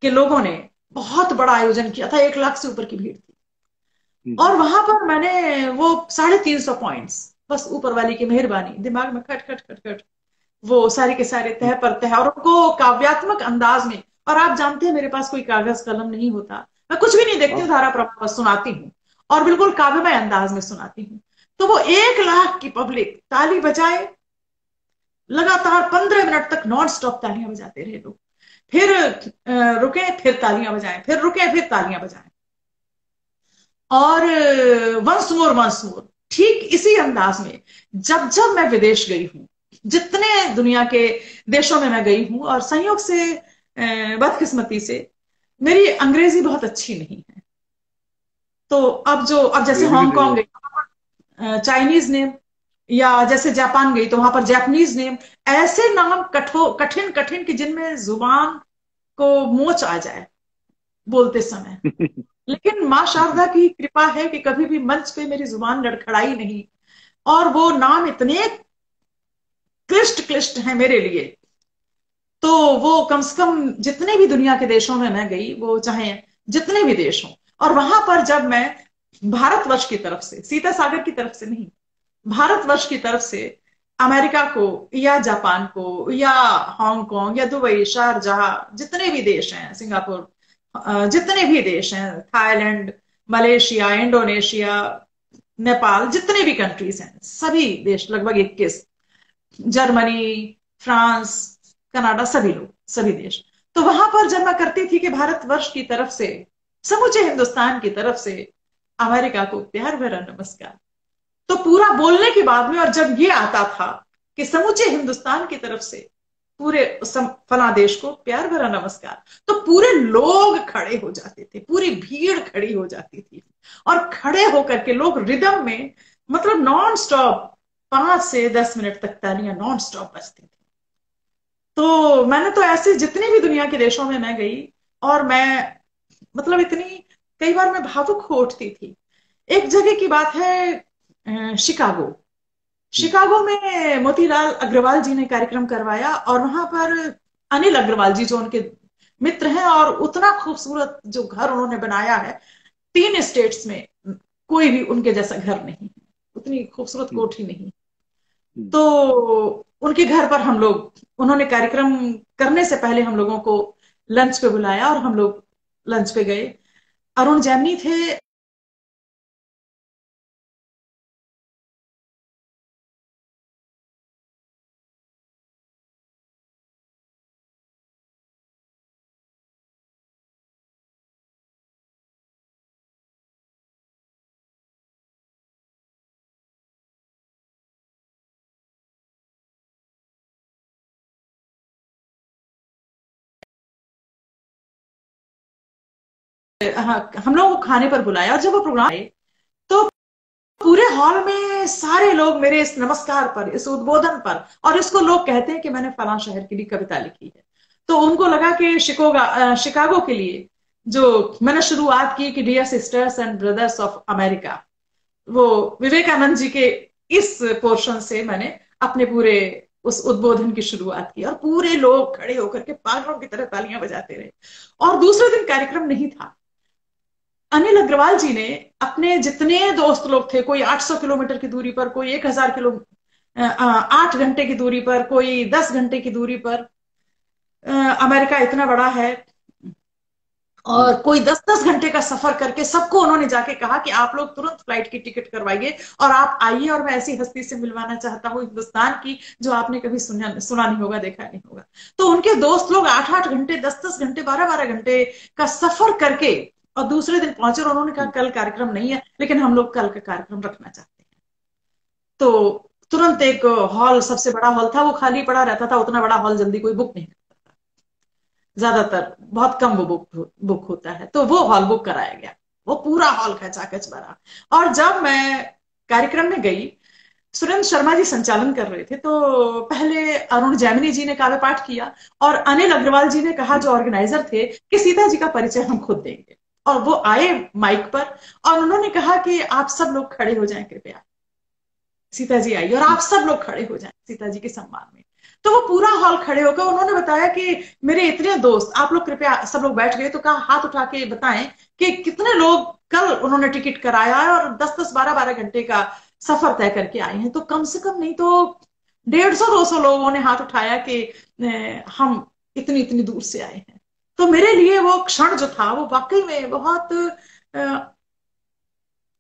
के लोगों ने बहुत बड़ा आयोजन किया था, 1 लाख से ऊपर की भीड़ थी। और वहां पर मैंने वो 350 पॉइंट्स, बस ऊपर वाली की मेहरबानी, दिमाग में खट खट खट खट वो सारे के सारे तह पर तह, और उनको काव्यात्मक अंदाज में। और आप जानते हैं मेरे पास कोई कागज कलम नहीं होता, मैं कुछ भी नहीं देखती हूँ, धारा प्रवाह बस सुनाती हूँ और बिल्कुल काव्यमय अंदाज में सुनाती हूँ। तो वो 1 लाख की पब्लिक ताली बजाए, लगातार 15 मिनट तक नॉन स्टॉप तालियां बजाते रहे लोग। फिर रुके, फिर तालियां बजाएं, फिर रुके, फिर तालियां बजाएं, और वंस मोर ठीक इसी अंदाज में। जब जब मैं विदेश गई हूं, जितने दुनिया के देशों में मैं गई हूं, और संयोग से बदकिस्मती से मेरी अंग्रेजी बहुत अच्छी नहीं है, तो अब जैसे अंग्रेजी भी नहीं हांगकांग है। गई, चाइनीज नेम, या जैसे जापान गई तो वहां पर जापानीज नेम, ऐसे नाम कठिन कठिन कि जिनमें जुबान को मोच आ जाए बोलते समय। लेकिन माँ शारदा की कृपा है कि कभी भी मंच पे मेरी जुबान लड़खड़ाई नहीं, और वो नाम इतने क्लिष्ट क्लिष्ट हैं मेरे लिए। तो वो कम से कम जितने भी दुनिया के देशों में मैं गई, वो चाहे जितने भी देश हों, और वहां पर जब मैं भारतवर्ष की तरफ से, सीता सागर की तरफ से नहीं, भारतवर्ष की तरफ से अमेरिका को या जापान को या हांगकांग या दुबई, शारजाह, जितने भी देश हैं, सिंगापुर, जितने भी देश हैं, थाईलैंड, मलेशिया, इंडोनेशिया, नेपाल, जितने भी कंट्रीज हैं, सभी देश लगभग 21, जर्मनी, फ्रांस, कनाडा, सभी लोग, सभी देश। तो वहां पर जब मैं करती थी कि भारतवर्ष की तरफ से, समूचे हिंदुस्तान की तरफ से अमेरिका को प्यार भरा नमस्कार, तो पूरा बोलने के बाद में, और जब ये आता था कि समूचे हिंदुस्तान की तरफ से पूरे फला देश को प्यार भरा नमस्कार, तो पूरे लोग खड़े हो जाते थे, पूरी भीड़ खड़ी हो जाती थी, और खड़े होकर के लोग रिदम में, मतलब नॉन स्टॉप 5 से 10 मिनट तक तालियां नॉन स्टॉप बजती थी। तो मैंने तो ऐसे जितने भी दुनिया के देशों में मैं गई, और मैं मतलब इतनी, कई बार मैं भावुक हो उठती थी। एक जगह की बात है, शिकागो, शिकागो में मोतीलाल अग्रवाल जी ने कार्यक्रम करवाया, और वहां पर अनिल अग्रवाल जी जो उनके मित्र हैं, और उतना खूबसूरत जो घर उन्होंने बनाया है, 3 स्टेट्स में कोई भी उनके जैसा घर नहीं है, उतनी खूबसूरत कोठी नहीं। तो उनके घर पर हम लोग, उन्होंने कार्यक्रम करने से पहले हम लोगों को लंच पे बुलाया, और हम लोग लंच पे गए। अरुण जैमनी थे, हाँ, हम लोगों को खाने पर बुलाया, और जब वो प्रोग्राम आए तो पूरे हॉल में सारे लोग मेरे इस नमस्कार पर, इस उद्बोधन पर, और इसको लोग कहते हैं कि मैंने फलां शहर के लिए कविता लिखी है, तो उनको लगा कि शिकागो के लिए जो मैंने शुरुआत की कि dear sisters and brothers of America, वो विवेकानंद जी के इस पोर्शन से मैंने अपने पूरे उस उद्बोधन की शुरुआत की, और पूरे लोग खड़े होकर के पागलों की तरह तालियां बजाते रहे। और दूसरे दिन कार्यक्रम नहीं था। अनिल अग्रवाल जी ने अपने जितने दोस्त लोग थे, कोई 800 किलोमीटर की दूरी पर, कोई 1000 किलो 8 घंटे की दूरी पर, कोई 10 घंटे की दूरी पर, अमेरिका इतना बड़ा है, और कोई 10-10 घंटे का सफर करके सबको उन्होंने जाके कहा कि आप लोग तुरंत फ्लाइट की टिकट करवाइए और आप आइए, और मैं ऐसी हस्ती से मिलवाना चाहता हूँ हिंदुस्तान की जो आपने कभी सुना नहीं होगा, देखा नहीं होगा। तो उनके दोस्त लोग 8-8 घंटे, 10-10 घंटे, 12-12 घंटे का सफर करके और दूसरे दिन पहुंचे, और उन्होंने कहा कल कार्यक्रम नहीं है, लेकिन हम लोग कल का कार्यक्रम रखना चाहते हैं। तो तुरंत एक हॉल, सबसे बड़ा हॉल था, वो खाली पड़ा रहता था, उतना बड़ा हॉल जल्दी कोई बुक नहीं करता था। ज्यादातर बहुत कम वो बुक होता है, तो वो हॉल बुक कराया गया। वो पूरा हॉल खचाखच भरा। और जब मैं कार्यक्रम में गई, सुरेंद्र शर्मा जी संचालन कर रहे थे, तो पहले अरुण जैमिनी जी ने काव्य पाठ किया और अनिल अग्रवाल जी ने कहा, जी जो ऑर्गेनाइजर थे, कि सीता जी का परिचय हम खुद देंगे। और वो आए माइक पर और उन्होंने कहा कि आप सब लोग खड़े हो जाएं कृपया। सीता जी आई और आप जी सब लोग खड़े हो जाएं सीता जी के सम्मान में। तो वो पूरा हॉल खड़े होकर उन्होंने बताया कि मेरे इतने दोस्त, आप लोग कृपया, सब लोग बैठ गए, तो कहा हाथ उठा के बताएं कि कितने लोग कल उन्होंने टिकट कराया है और 10-10, 12-12 घंटे का सफर तय करके आए हैं। तो कम से कम नहीं तो 150-200 लोगों ने हाथ उठाया कि हम इतनी इतनी दूर से आए हैं। तो मेरे लिए वो क्षण जो था वो वाकई में बहुत,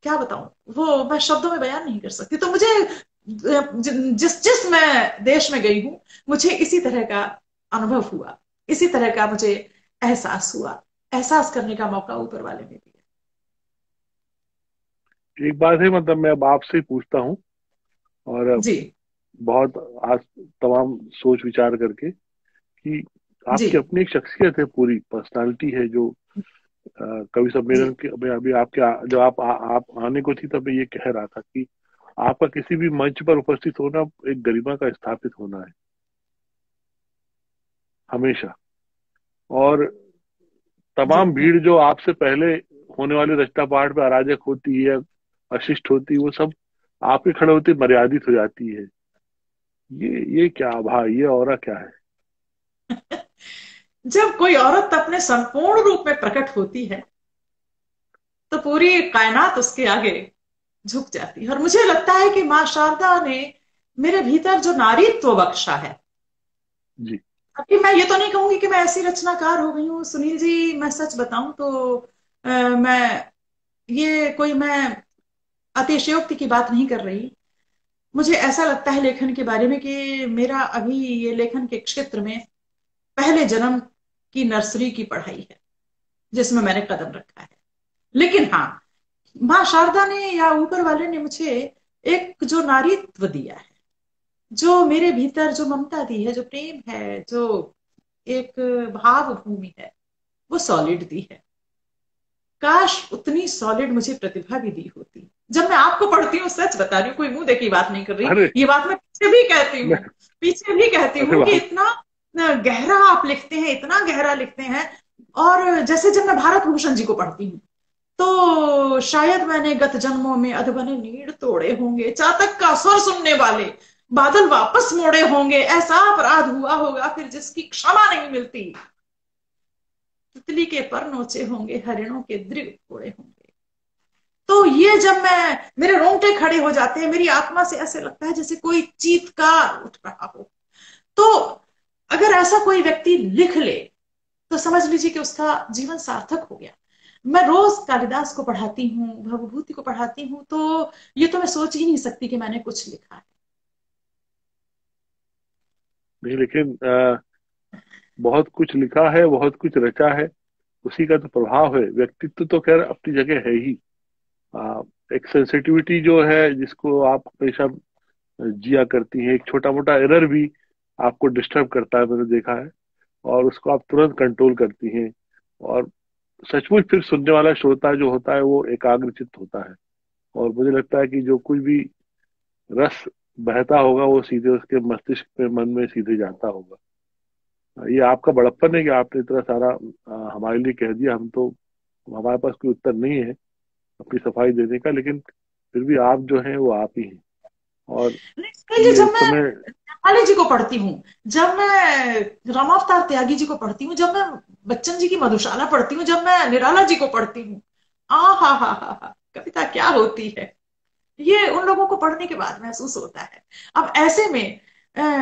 क्या बताऊं, वो मैं शब्दों में बयान नहीं कर सकती। तो मुझे जिस जिस मैं देश में गई हूं, मुझे इसी तरह का अनुभव हुआ, इसी तरह का मुझे एहसास हुआ। एहसास करने का मौका ऊपर वाले ने दिया। एक बात है, मतलब मैं अब आपसे ही पूछता हूँ, और जी। बहुत आज तमाम सोच विचार करके, कि जी। आपकी अपनी एक शख्सियत है, पूरी पर्सनालिटी है, जो कवि सम्मेलन जी। के अभी अभी आपके जब आप आने को थी तब मैं ये कह रहा था कि आपका किसी भी मंच पर उपस्थित होना एक गरिमा का स्थापित होना है, हमेशा। और जी। तमाम भीड़ जो आपसे पहले होने वाले रचना पाठ में अराजक होती है, अशिष्ट होती है, वो सब आपके खड़े होते मर्यादित हो जाती है। ये क्या भाई, ये औरा क्या है? जब कोई औरत अपने संपूर्ण रूप में प्रकट होती है, तो पूरी कायनात उसके आगे झुक जाती है। और मुझे लगता है कि माँ शारदा ने मेरे भीतर जो नारीत्व बख्शा है। जी अभी मैं ये तो नहीं कहूंगी कि मैं ऐसी रचनाकार हो गई हूँ सुनील जी। मैं सच बताऊं तो मैं, ये कोई मैं अतिशयोक्ति की बात नहीं कर रही। मुझे ऐसा लगता है लेखन के बारे में कि मेरा अभी ये लेखन के क्षेत्र में पहले जन्म की नर्सरी की पढ़ाई है, जिसमें मैंने कदम रखा है। लेकिन हाँ, माँ शारदा ने या ऊपर वाले ने मुझे एक जो नारीत्व दिया है, जो मेरे भीतर जो ममता दी है, जो प्रेम है, जो एक भाव भूमि है, वो सॉलिड दी है। काश उतनी सॉलिड मुझे प्रतिभा भी दी होती। जब मैं आपको पढ़ती हूँ, सच बता रही हूँ, कोई मुंह देखी बात नहीं कर रही, अरे ये बात मैं पीछे भी कहती मैं हूँ, पीछे भी कहती अरे हूँ कि वाह। इतना गहरा आप लिखते हैं, इतना गहरा लिखते हैं। और जैसे जब मैं भारत भूषण जी को पढ़ती हूँ, तो शायद मैंने गत जन्मों में अधबने नीड़ तोड़े होंगे, चातक का स्वर सुनने वाले बादल वापस मोड़े होंगे, ऐसा अपराध हुआ होगा फिर जिसकी क्षमा नहीं मिलती, तितली के पर नोचे होंगे, हरिणों के दृग फोड़े होंगे। तो ये जब मैं, मेरे रोंगटे खड़े हो जाते हैं, मेरी आत्मा से ऐसे लगता है जैसे कोई चीत्कार उठ रहा हो। तो अगर ऐसा कोई व्यक्ति लिख ले, तो समझ लीजिए कि उसका जीवन सार्थक हो गया। मैं रोज कालिदास को पढ़ाती हूँ, भवभूति को पढ़ाती हूँ, तो ये तो मैं सोच ही नहीं सकती कि मैंने कुछ लिखा है। नहीं, लेकिन बहुत कुछ लिखा है, बहुत कुछ रचा है, उसी का तो प्रभाव है। व्यक्तित्व तो खैर अपनी जगह है ही। आ, एक सेंसिटिविटी जो है, जिसको आप हमेशा जिया करती हैं, एक छोटा मोटा एरर भी आपको डिस्टर्ब करता है, मैंने देखा है, और उसको आप तुरंत कंट्रोल करती हैं। और सचमुच फिर सुनने वाला श्रोता जो होता है वो एकाग्रचित्त होता है, और मुझे लगता है कि जो कुछ भी रस बहता होगा वो सीधे उसके मस्तिष्क में, मन में सीधे जाता होगा। ये आपका बड़प्पन है कि आपने इतना सारा हमारे लिए कह दिया। हम तो, हमारे पास कोई उत्तर नहीं है अपनी सफाई देने का, लेकिन फिर भी आप जो हैं वो आप ही हैं। और नहीं जी, ये जब इस मैं समय नेपाली जी को पढ़ती हूँ, जब मैं रामावतार त्यागी जी को पढ़ती हूँ, जब मैं बच्चन जी की मधुशाला पढ़ती हूँ, जब मैं निराला जी को पढ़ती हूँ, आ हा, कविता क्या होती है, ये उन लोगों को पढ़ने के बाद महसूस होता है। अब ऐसे में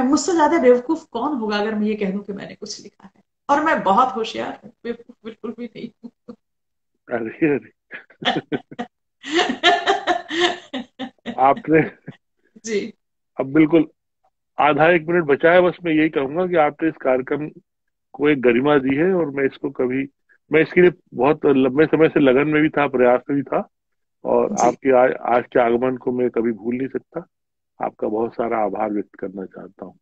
मुझसे ज्यादा बेवकूफ कौन होगा अगर मैं ये कह दूं कि मैंने कुछ लिखा है। और मैं बहुत होशियार हूँ, बेवकूफ बिल्कुल भी नहीं हूँ। अरे अरे, आपने जी। अब बिल्कुल आधा एक मिनट बचा है, बस मैं यही कहूंगा कि आपने इस कार्यक्रम को एक गरिमा दी है, और मैं इसको कभी, मैं इसके लिए बहुत लंबे समय से लगन में भी था, प्रयास में भी था, और जी। आपके आज के आगमन को मैं कभी भूल नहीं सकता। आपका बहुत सारा आभार व्यक्त करना चाहता हूँ।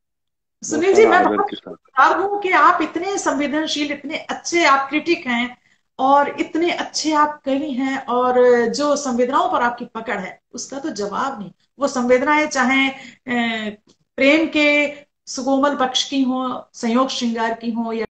सुनील जी, सारा मैं आदर बहुत के साथ। खुशहाल हूँ कि आप इतने संवेदनशील, इतने अच्छे आप क्रिटिक हैं, और इतने अच्छे आप कवि हैं, और जो संवेदनाओं पर आपकी पकड़ है उसका तो जवाब नहीं। वो संवेदनाएं चाहे प्रेम के सुकोमल पक्ष की हो, संयोग श्रृंगार की हो, या